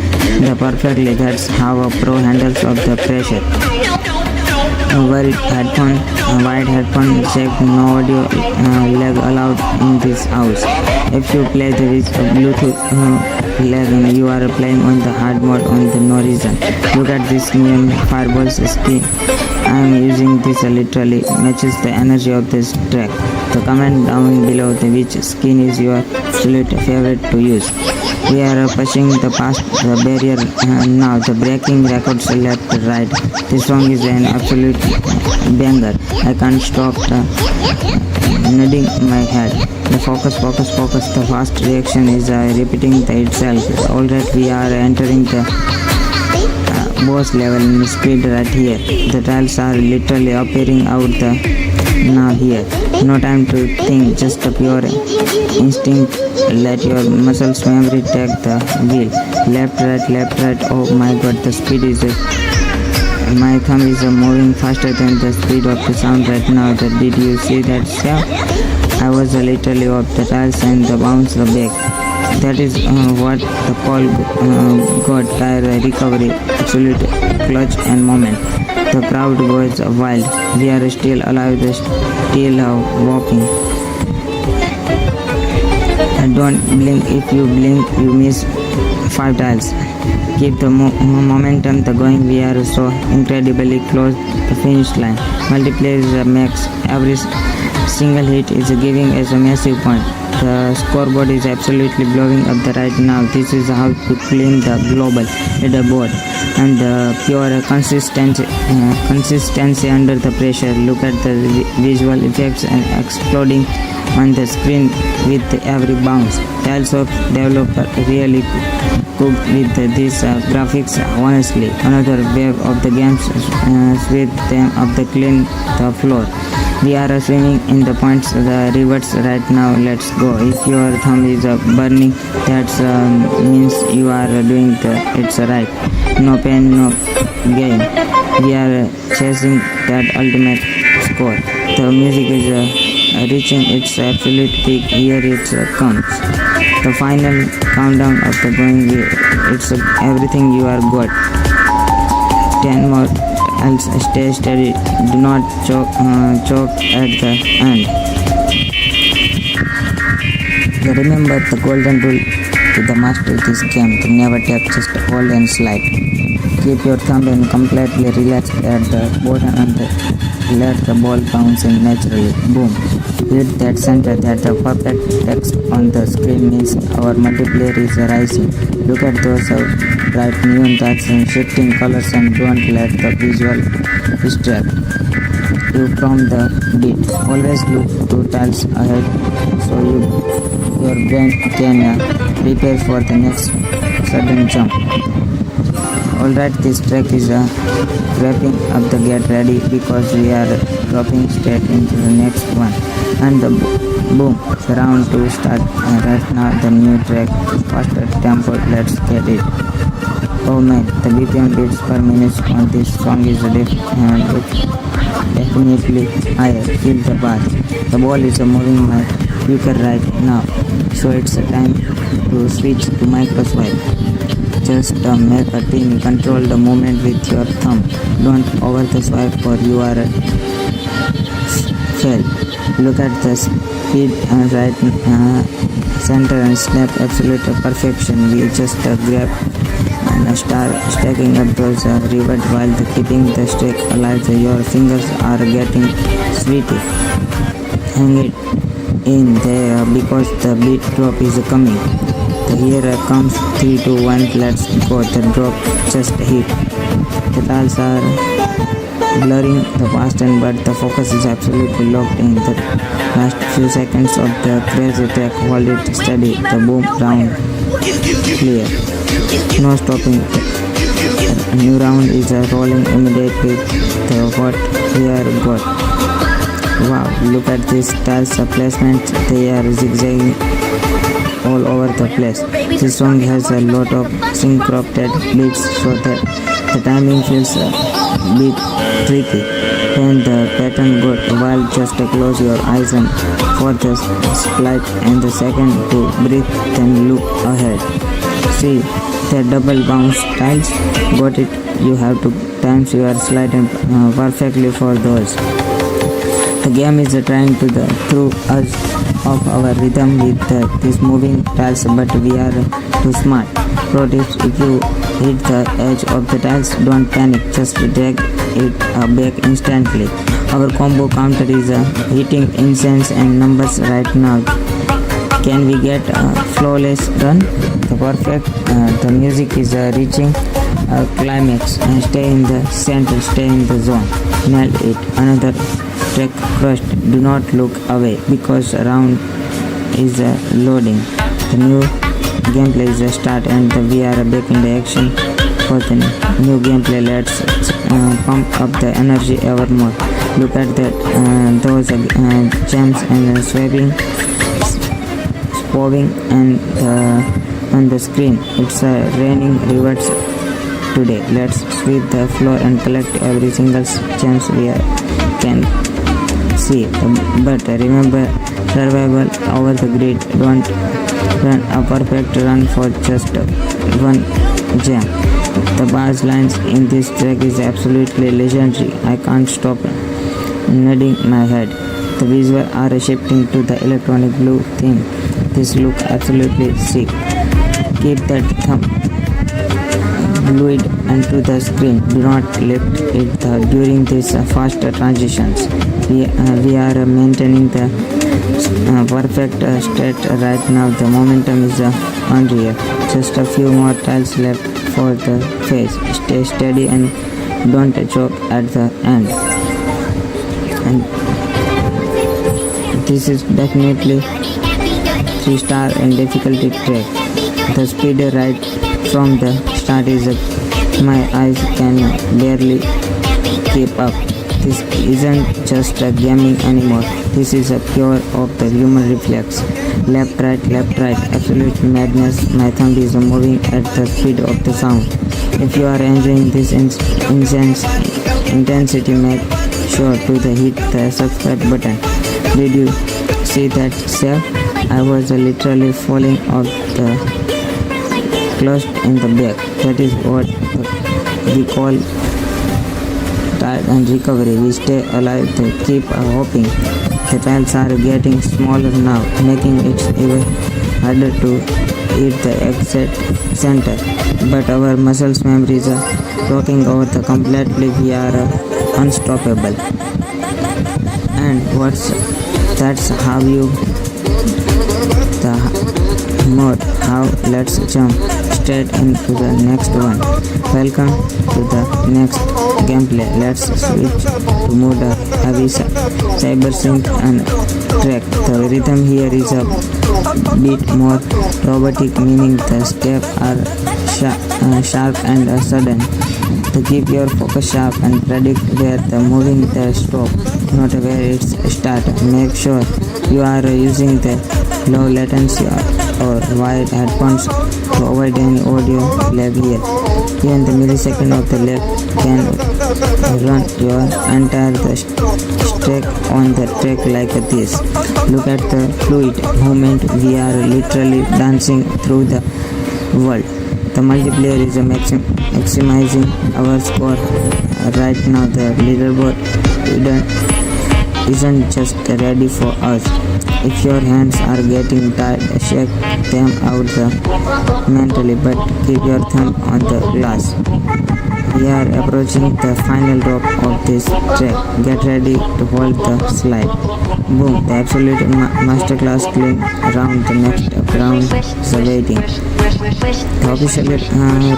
the perfectly. That's how a pro handles of the pressure. Wide headphone check, no audio lag allowed in this house. If you play with Bluetooth lag, you are playing on the hard mode on the no reason. Look at this neon fireballs I am using this literally matches the energy of this track. The comment down below which skin is your absolute favorite to use. We are pushing the past the barrier now. The breaking records left right. This song is an absolute banger. I can't stop nodding my head. The focus. The fast reaction is repeating itself. Alright, we are entering the boss level in speed right here. The tiles are literally appearing out now here. No time to think, just a pure instinct. Let your muscles memory take the wheel. Left, right. Oh my god, the speed is my thumb is moving faster than the speed of the sound right now. Did you see that step? I was literally off the tiles and the bounce back. That is what the call got tire recovery, absolute clutch and moment. The crowd goes wild. We are still alive, still walking. And don't blink. If you blink, you miss 5 tiles. Keep the momentum going. We are so incredibly close to the finish line. Multiplayer makes every single hit is giving us a massive point. The scoreboard is absolutely blowing up right now. This is how to clean the global leaderboard and the pure consistency under the pressure. Look at the visual effects and exploding on the screen with every bounce. Tales of developer really cooked with these graphics. Honestly, another wave of the games sweep them up the clean the floor. We are swimming in the points, the rewards right now. Let's go. If your thumb is burning, that means you are doing it's right. No pain, no gain. We are chasing that ultimate score. The music is reaching its absolute peak. Here it comes. The final countdown of the going. It's everything you are got. 10 more. Else stay steady. Do not choke at the end. Remember the golden rule to the master of this game: to never tap, just hold and slide. Keep your thumb and completely relaxed at the bottom and let the ball bounce in naturally. Boom! Hit that center. That the perfect text on the screen means our multiplayer is rising. Look at those bright neon lights and shifting colors, and don't let the visual distract you from the beat. Always look 2 tiles ahead so your brain can prepare for the next sudden jump. Alright, this track is wrapping up the get ready because we are dropping straight into the next one. And the boom, the round 2 start right now. The new track, faster tempo, let's get it. Oh man, the BPM beats per minute on this song is definitely higher. Feel the bass. The ball is moving my quicker right now, so it's time to switch to Microsoft. Just make a team. Control the movement with your thumb. Don't over the swipe or you are fail. Look at the speed and right center and snap, absolute perfection. We just grab and start stacking up those rewards while keeping the streak alive. Your fingers are getting sweaty. Hang it in there because the beat drop is coming. Here comes 3, 2, 1, let's go. The drop just hit. The tiles are blurring the past but the focus is absolutely locked in. The last few seconds of the crazy track, hold it steady. The boom round clear. No stopping. A new round is rolling immediately. The what we are got. Wow, look at this tiles placement. They are zigzagging all over the place. This song has a lot of syncopated beats, so that the timing feels a bit tricky. When the pattern got wild, just close your eyes and for the split and the second to breathe, then look ahead. See the double bounce tiles? Got it? You have to times your slide and perfectly for those. The game is trying to through us of our rhythm with these moving tiles, but we are too smart. Pro tips: if you hit the edge of the tiles, don't panic, just drag it back instantly. Our combo counter is hitting incense and numbers right now. Can we get a flawless run? The perfect. The music is reaching a climax. Stay in the center, stay in the zone. Nail it. Another track crushed. Do not look away because round is loading. The new gameplay is start and we are back in the action for the new gameplay. Let's pump up the energy ever more. Look at that, those gems and swerving and on the screen. It's raining rivers today. Let's sweep the floor and collect every single gems we can see. But remember, survival over the grid. Don't run a perfect run for just one gem. The bars lines in this track is absolutely legendary. I can't stop nodding my head. The visuals are shifting to the electronic blue theme. This look absolutely sick. Keep that thumb glued onto the screen. Do not lift it during these fast transitions. We are maintaining the perfect state right now. The momentum is unreal. Just a few more tiles left for the phase. Stay steady and don't choke at the end. And this is definitely 3-star in difficulty track. The speed right from the start is my eyes can barely keep up. This isn't just a gaming anymore. This is a pure of the human reflex. Left, right, absolute madness. My thumb is moving at the speed of the sound. If you are enjoying this intense intensity, make sure to hit the subscribe button. Did you see that self? I was literally falling off the closed in the back. That is what we call tide and recovery. We stay alive to keep hoping. The tiles are getting smaller now, making it even harder to hit the exact center. But our muscles memories are talking over the completely. We are unstoppable. And that's how you the mode. How let's jump straight into the next one. Welcome to the next gameplay. Let's switch to mode heavy cyber sync and track. The rhythm here is a bit more robotic, meaning the steps are sharp and sudden. To keep your focus sharp and predict where the moving the stop, not where it's start. Make sure you are using the low latency or wired headphones to avoid any audio lag here. Even the millisecond of the lag can run your entire stack on the track like this. Look at the fluid movement. We are literally dancing through the world. The multiplayer is maximizing our score right now. The leaderboard isn't just ready for us. If your hands are getting tired, shake them out mentally, but keep your thumb on the glass. We are approaching the final drop of this track. Get ready to hold the slide. Boom, the absolute masterclass clean around. The next round is waiting. The official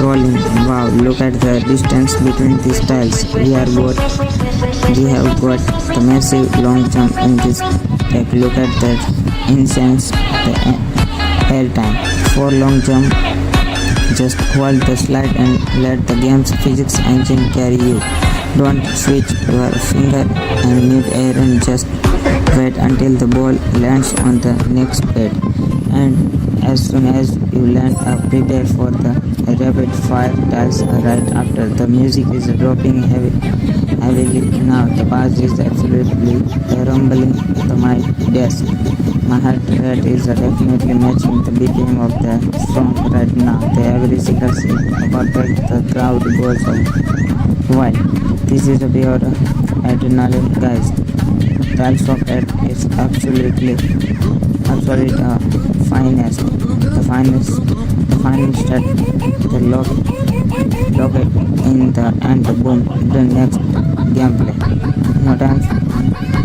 rolling. Wow, look at the distance between these tiles. We have got the massive long jump in this track. Look at the incense, the air time. For long jump, just hold the slide and let the game's physics engine carry you. Don't switch your finger in mid-air and just wait until the ball lands on the next pad. And as soon as you land, prepare for the rapid fire tiles right after. The music is dropping heavily now. The bass is absolutely rumbling to my desk. My heart rate is definitely matching the BPM of the song right now. The every single scene perfect. The crowd goes wild. This is a pure adrenaline, guys. Tiles of it is absolute finest. The finest at the rocket in the and boom, the next gameplay. No time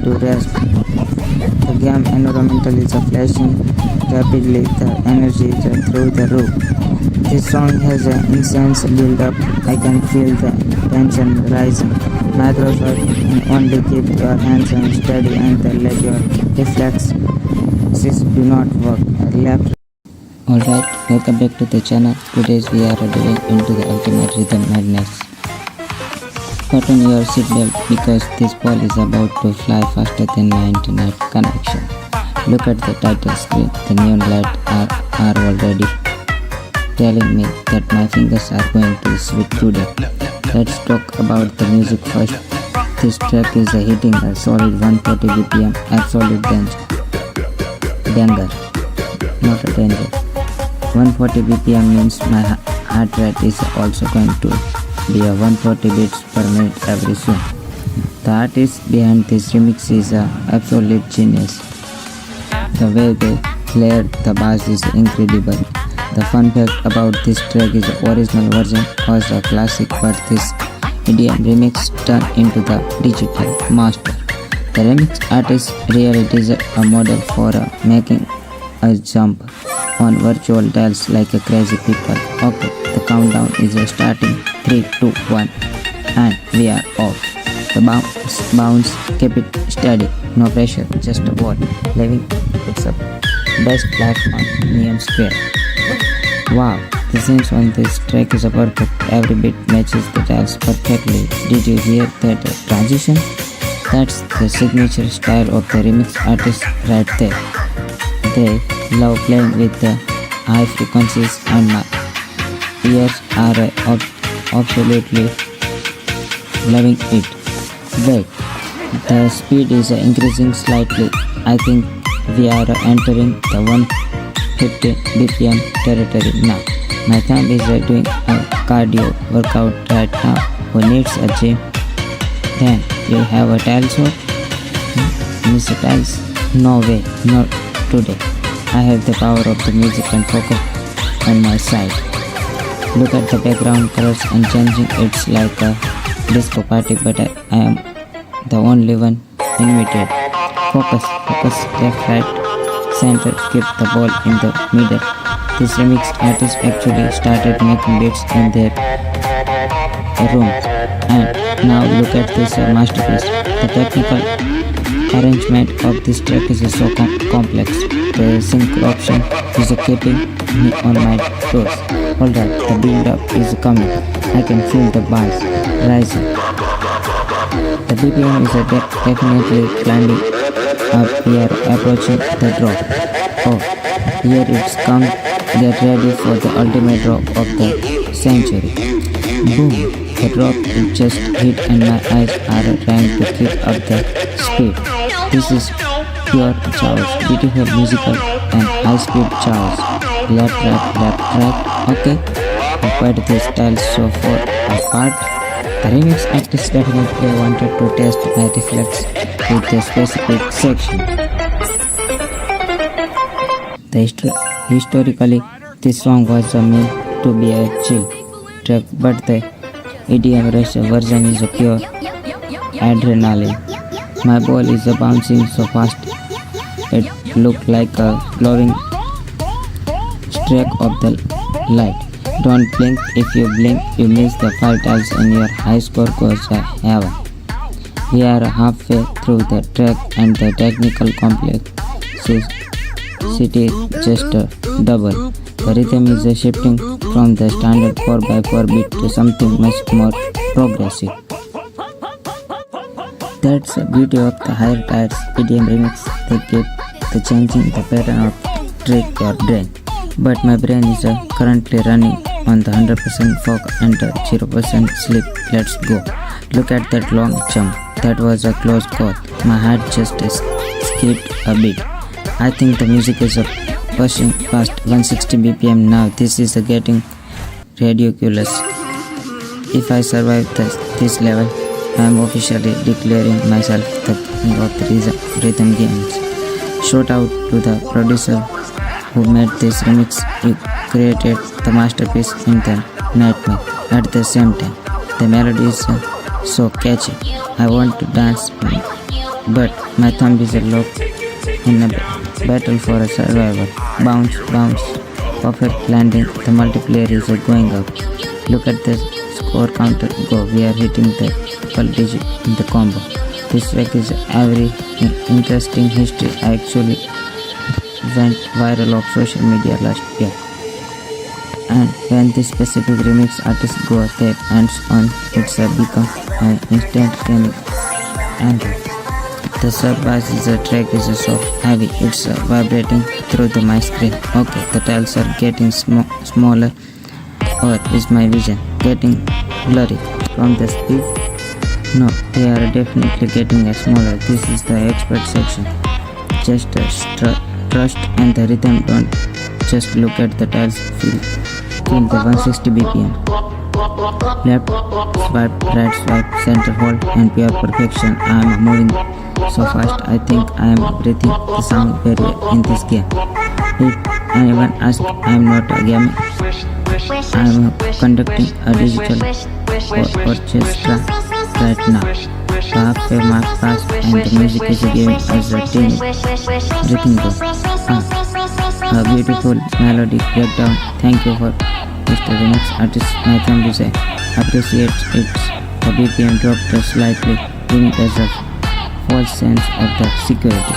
to rest. The game environmental is flashing rapidly, the energy is through the roof. This song has an intense build up. I can feel the tension rising. Microsoft only keep your hands steady and let your reflexes do not work. Left. Alright, welcome back to the channel. Today we are diving into the ultimate rhythm madness. Put on your seatbelt because this ball is about to fly faster than my internet connection. Look at the title screen. The neon lights are already telling me that my fingers are going to sweat today. Let's talk about the music first. This track is hitting a solid 140 BPM, absolute banger, not a danger. 140 BPM means my heart rate is also going to be a 140 beats per minute every soon. The artist behind this remix is a absolute genius. The way they layered the bass is incredible. The fun fact about this track is the original version was a classic, but this EDM remix turned into the digital master. The remix artist really is a model for making a jump on virtual tiles like a crazy people. Okay, the countdown is starting. 3, 2, 1 and we are off. The bounce, keep it steady, no pressure, just a ball. Living it's a best life on Neon Square. Wow, the scenes on this track is perfect. Every bit matches the tiles perfectly. Did you hear that transition? That's the signature style of the remix artist right there. They love playing with the high frequencies and my ears are absolutely loving it. Wait, the speed is increasing slightly. I think we are entering the 150 BPM territory now. My thumb is doing a cardio workout right now. Who needs a gym? Then you have a tile shop? Mr. Tiles? No way, not today. I have the power of the music and focus on my side. Look at the background colors and changing. It's like a disco party, but I am the only one invited. Focus, left, right, center, keep the ball in the middle. This remix artist actually started making beats in their room. And now look at this masterpiece. The technical arrangement of this track is so complex. The sync option is keeping me on my toes. Alright, the build up is coming. I can feel the bass rising. The BPM is definitely climbing up. We are approaching the drop. Oh, here it's come. Get ready for the ultimate drop of the century. Boom! The drop is just hit and my eyes are trying to keep up the speed. This is pure chaos, beautiful musical and high-speed chaos. Left, right. Okay, but this style so far apart. The remix artist definitely wanted to test my reflex with the specific section. Historically, this song was meant to be a chill track, but the EDM Rush version is a pure adrenaline. My ball is bouncing so fast it looked like a glowing streak of the light. Don't blink. If you blink, you miss the 5 tiles and your high score goes to heaven. We are halfway through the track and the technical complexity just double. The rhythm is shifting from the standard 4x4 beat to something much more progressive. That's the beauty of the higher tiers EDM remix. They keep the changing the pattern of trick your brain. But my brain is currently running on the 100% fog and 0% sleep. Let's go. Look at that long jump. That was a close call. My heart just skipped a bit. I think the music is pushing past 160 BPM now. This is getting ridiculous. If I survive this level, I am officially declaring myself the king of the rhythm games. Shout out to the producer who made this remix. You created the masterpiece in the nightmare. at the same time. The melody is so catchy. I want to dance, but my thumb is locked in a battle for a survival. Bounce, bounce, perfect landing. The multiplayer is going up. Look at the score counter go. We are hitting the double digit in the combo. This track is every interesting history. I actually went viral of social media last year. And when this specific remix artist go their hands on, it's become an instant remix anthem. The sub-bass is a track is so heavy, it's vibrating through my screen. Okay, the tiles are getting smaller, or is my vision getting blurry from the speed? No, they are definitely getting smaller. This is the expert section. Just trust and the rhythm. Don't just look at the tiles. Feel the 160 BPM. Left swipe, right swipe, center hold, and pure perfection. I am moving so fast. I think I am breathing the sound barrier in this game. If anyone asks, I am not a gamer. I am conducting a digital orchestra right now. The halfway mark passed and the music is giving us a teeny breathing go. A beautiful melody breakdown. Thank you for Mr. Remix artist Nathan Design. Appreciates it. The BPM dropped slightly, giving us a false sense of the security.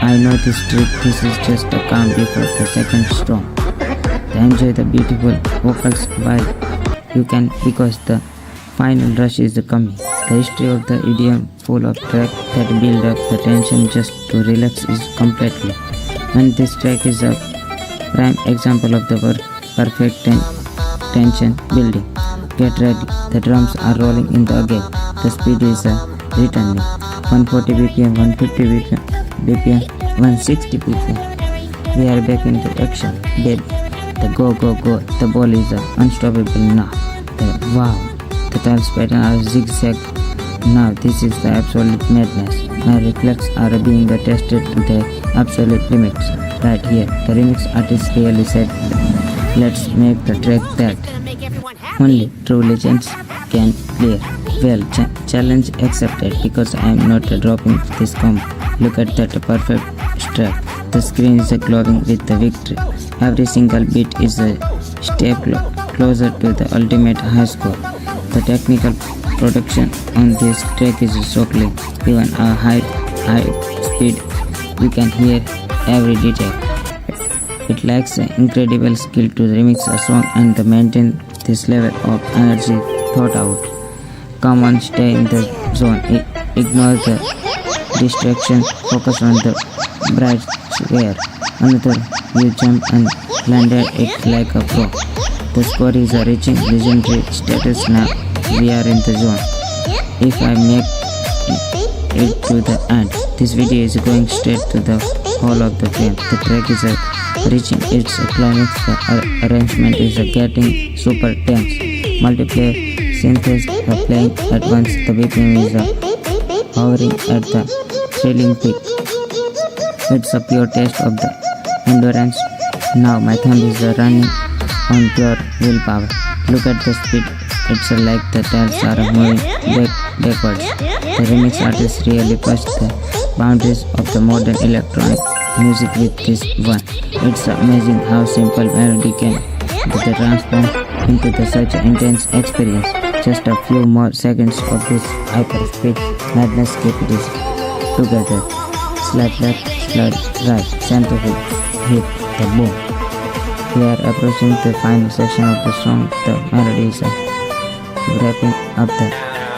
I know this trick. This is just a calm before the second storm. Enjoy the beautiful vocals while you can, because the final rush is coming. The history of the EDM, full of tracks that build up the tension just to relax, is completely. And this track is a prime example of the perfect tension building. Get ready, the drums are rolling in the game. The speed is returning. 140 BPM, 150 BPM, 160 BPM. We are back into action, baby. The go, the ball is unstoppable now. Wow, the tiles pattern are zigzag. Now this is the absolute madness. My reflexes are being tested to the absolute limits. Right here, the remix artist really said, let's make the track that only true legends can clear. Well, challenge accepted, because I am not dropping this comp. Look at that perfect track. The screen is glowing with the victory. Every single beat is a step closer to the ultimate high score. The technical production on this track is so clean. Even a high speed, you can hear every detail. It lacks incredible skill to remix a song and maintain this level of energy thought out. Come on, stay in the zone. Ignore the distraction. Focus on the bright square. Another, you jump and landed it like a pro. The score is reaching legendary status now. We are in the zone. If I make it to the end, this video is going straight to the whole of the frame. The track is reaching its climax. The arrangement is getting super tense. Multiplayer synths are playing at once. The BPM is hovering at the thrilling peak. It's a pure test of the endurance. Now my thumb is running on pure willpower. Look at the speed. It's like the tiles are moving backwards. The remix artist really pushed the boundaries of the modern electronic music with this one. It's amazing how simple melody can be transformed into such an intense experience. Just a few more seconds of this hyper speed madness. Keep this together. Slide left, slide right, center hit the boom. We are approaching the final section of the song. The melody is wrapping up. The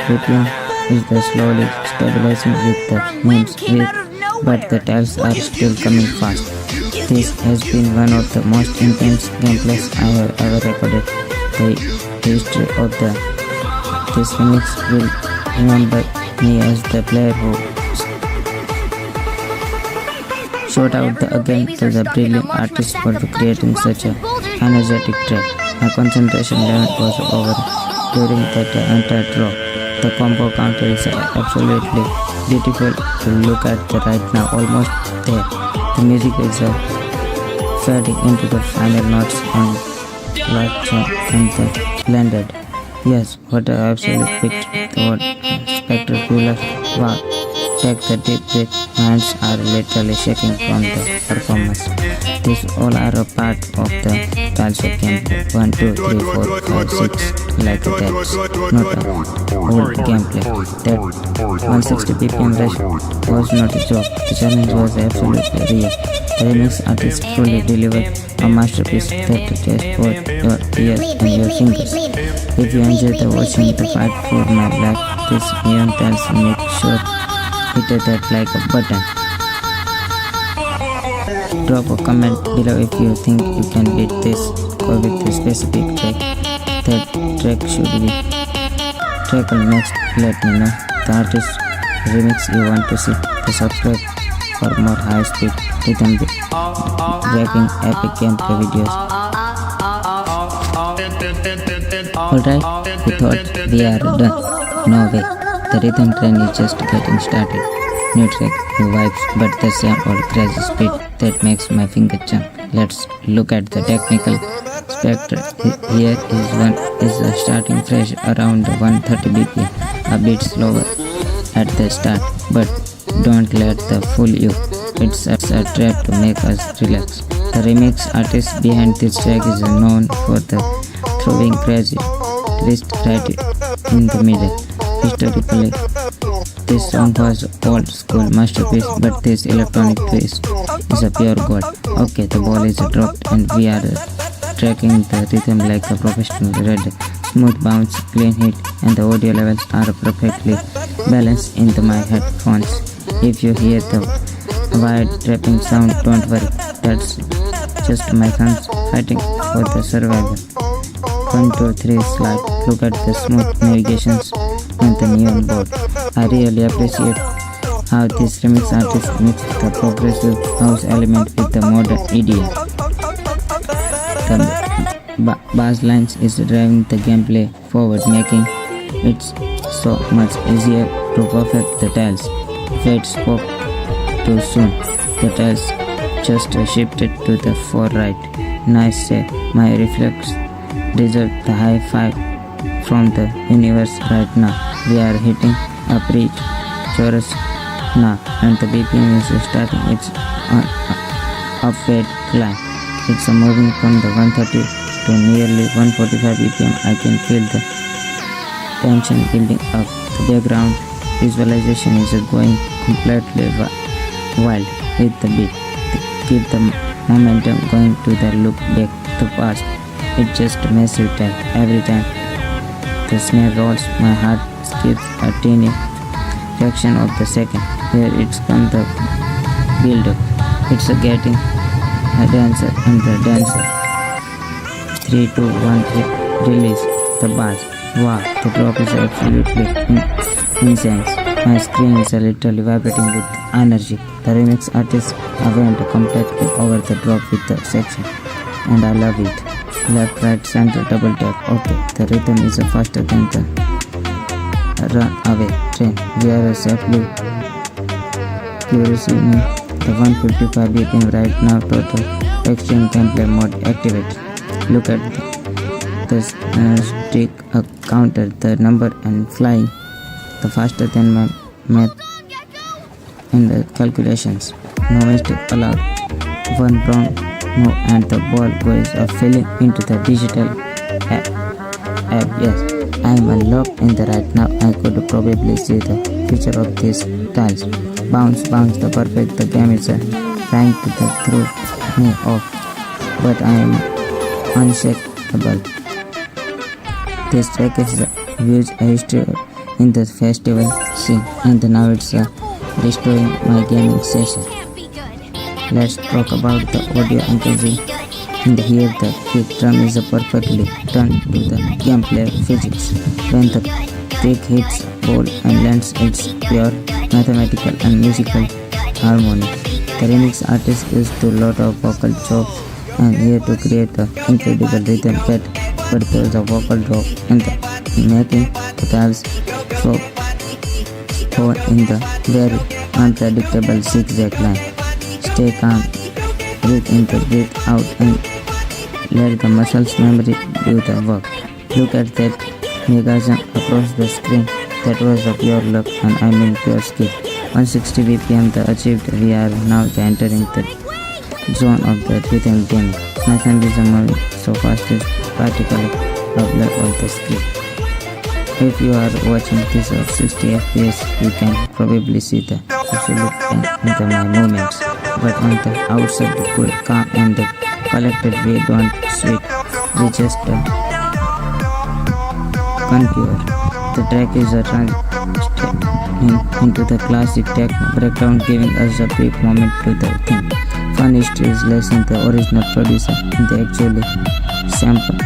BPM is slowly stabilizing with the names with, but the tiles are still coming fast. This has been one of the most intense gameplays I have ever recorded. The history of this remix will remember me as the player who shout out again to the brilliant artist for creating such an energetic track. My concentration level was over during that entire drop. The combo counter is absolutely beautiful to look at right now, almost there. The music is fading into the final notes, and lots and the blended. Yes, what a absolute fit. The word spectacular. Wow. Take the deep breath. My hands are literally shaking from the performance. These all are a part of the salsa gameplay. 1, 2, 3, 4, 5, 6. Like that. Not a whole gameplay. That 160 BPM rush was not a joke. The challenge was absolutely real. The remix artist truly delivered a masterpiece that tests both your ears and your fingers. If you enjoyed watching the fight for my life, this neon tells make sure hit that like a button. Drop a comment below if you think you can beat this or with a specific track. That track should be trackle next. Let me know the artist remix you want to see. The subscribe for more high speed rhythm breaking epic gameplay videos. Alright, we thought we are done. No way, the rhythm train is just getting started. New track, new vibes, but the same old crazy speed that makes my finger jump. Let's look at the technical spectrum. Here is starting fresh around 130 BPM, a bit slower at the start, but don't let the fool you. It's a trap to make us relax. The remix artist behind this track is known for the throwing crazy twist right in the middle. Historically, this song was old school masterpiece, but this electronic twist is a pure gold. Okay, the ball is dropped and we are tracking the rhythm like a professional redder. Smooth bounce, clean hit, and the audio levels are perfectly balanced in my headphones. If you hear the wired trapping sound, don't worry, that's just my sons fighting for the survival. 1, 2, 3 slide. Look at the smooth navigations on the neon board. I really appreciate how this remix artist mixed the progressive house element with the modern EDM. The bass lines is driving the gameplay forward, making it so much easier to perfect the tiles. Fate spoke too soon. The tiles just shifted to the far right. Nice save. My reflex deserve the high five from the universe right now. We are hitting a pre-chorus now, and the BPM is starting its upward climb. It's moving from the 130 to nearly 145 BPM. I can feel the tension building up. The background visualization is going completely wild with the beat. Keep the momentum going to the look back to past. It's just a massive time. Every time the snare rolls, my heart skips a teeny fraction of the second. Here it's come the build up. It's a getting a dancer and the dancer. 3, 2, 1, release the bass. Wow, the drop is absolutely insane. My screen is literally vibrating with energy. The remix artist went completely over the drop with the section, and I love it. Left, right, center, double tap. Okay, the rhythm is faster than the runaway train. We are safely cruising the 155 BPM right now. Total extreme gameplay mode activated. Look at the stick counter, the number and flying. The faster than my math in the calculations. No mistake allowed. One brown move and the ball goes filling into the digital app. Yes, I am unlocked in the right now. I could probably see the future of these tiles. Bounce, the perfect. The game is trying to throw me off, but I am unshakable. This track is a huge history in the festival scene, and now it's destroying my gaming session. Let's talk about the audio engaging. And here the kick drum is perfectly turned to the gameplay physics. When the kick hits ball and lands, it's pure mathematical and musical harmony. The remix artist used a lot of vocal chops and here to create the incredible rhythm but there's a vocal drop and making the tiles so in the very unpredictable zigzag line. Stay calm, breathe in, breathe out, and let the muscles memory do the work. Look at that megasm across the screen. That was a pure luck, and I mean pure skill. 160 BPM the achieved. We are now entering the zone of the rhythm gaming. Nothing is moving so fast as practically a blur of the screen. If you are watching this at 60 FPS, you can probably see the absolute pain into my movements. But on the outside, the cool, calm, and the collected we don't sweat. We just conquer. The track is a into the classic techno breakdown, giving us a brief moment to the thing. Fun history is less in the original producer, and they actually sample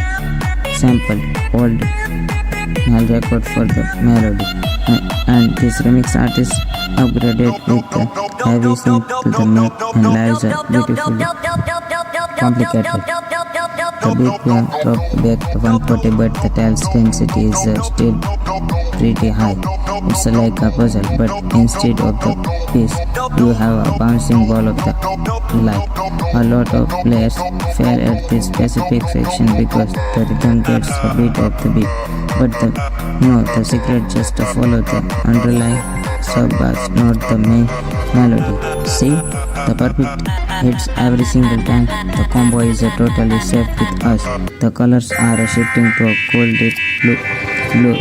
old record for the melody, and this remix artist upgraded with the heavy synth to the make and lives are beautifully complicated. The BPM dropped back to 140, but the tiles density is still pretty high. It's like a puzzle, but instead of the piece, you have a bouncing ball of the light. A lot of players fail at this specific section because the rhythm gets a bit of the beat. But the secret just to follow the underlying sub-bass, not the main melody. See, the perfect hits every single time. The combo is totally safe with us. The colors are shifting to a cool deep blue,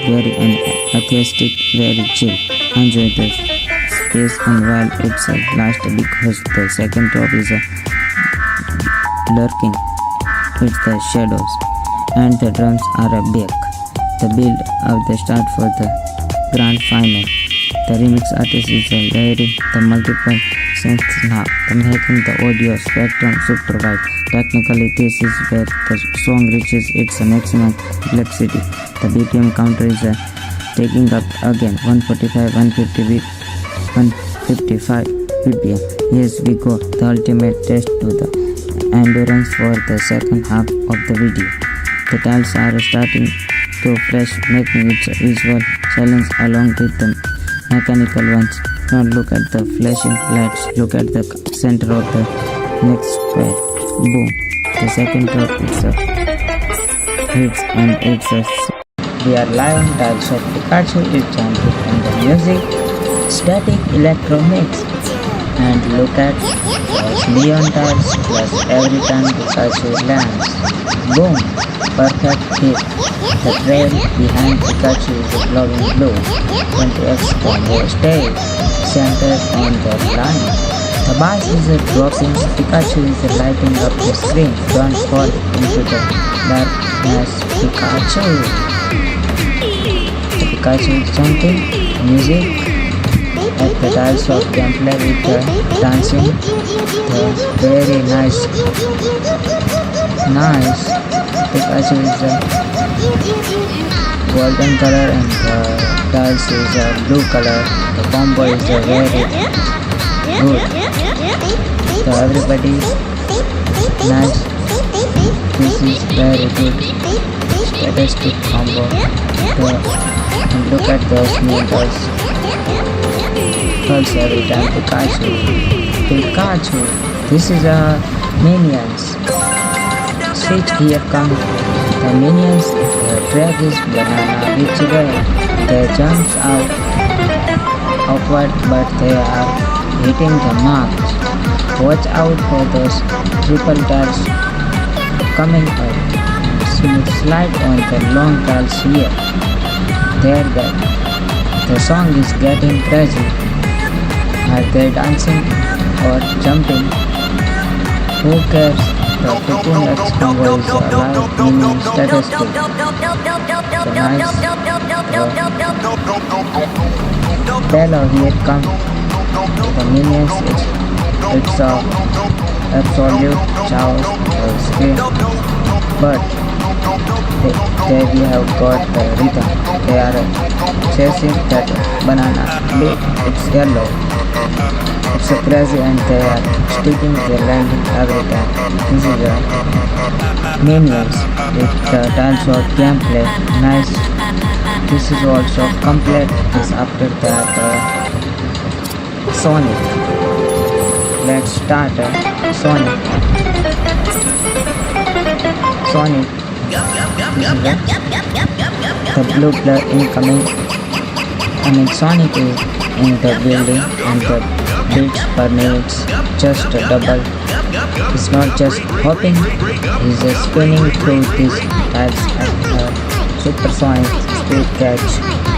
very atheistic, very chill. Enjoy the space and while it's a blast because the second drop is lurking. It's the shadows and the drums are back. The build of the start for the grand final. The remix artist is layering the multiple synths now, making the audio spectrum super wide. Technically, this is where the song reaches its maximum complexity. The BPM counter is taking up again 145, 155 BPM. Here we go, the ultimate test to the endurance for the second half of the video. The tiles are starting to flash, making it a visual challenge along with the mechanical ones. Don't look at the flashing lights, look at the center of the next square. Boom. The second drop hits and it's a we are live on Tiles of Pikachu. It's on the music static electro mix. And look at those neon tiles plus every time Pikachu lands. Boom. Perfect hit. The trail behind Pikachu is glowing blue. 20x combo stage centered on the line. The bass is dropping. Pikachu is lighting up the screen. Don't fall into the darkness, Pikachu. The Pikachu is chanting music at the tiles of gameplay with the dancing. The very nice. Pikachu is golden color and the tiles is blue color. The combo is very good. So everybody nice. This is very good statistic combo. And look at those new tiles. Pulse every time Pikachu. This is minions. Switch here come the minions. The track is banana which way they jumps out upward but they are hitting the marks. Watch out for those triple tiles coming up. Slide on the long tiles here. There the song is getting crazy. Are they dancing or jumping? Who cares? The 15x combo is a live minion statistic. The nice fellow here comes. The minions, it's a absolute chaos screen. But there we have got the rhythm. They are chasing that banana. Look, it's yellow. It's so crazy and they are sticking their landing every time. This is minions with the tiles of gameplay. Nice. This is also complete. Is after that Sonic. Let's start Sonic. Sonic. The blue blur incoming. Sonic is in the building and the beats per minute just double. It's not just hopping, he's spinning through these types at a supersonic speed catch.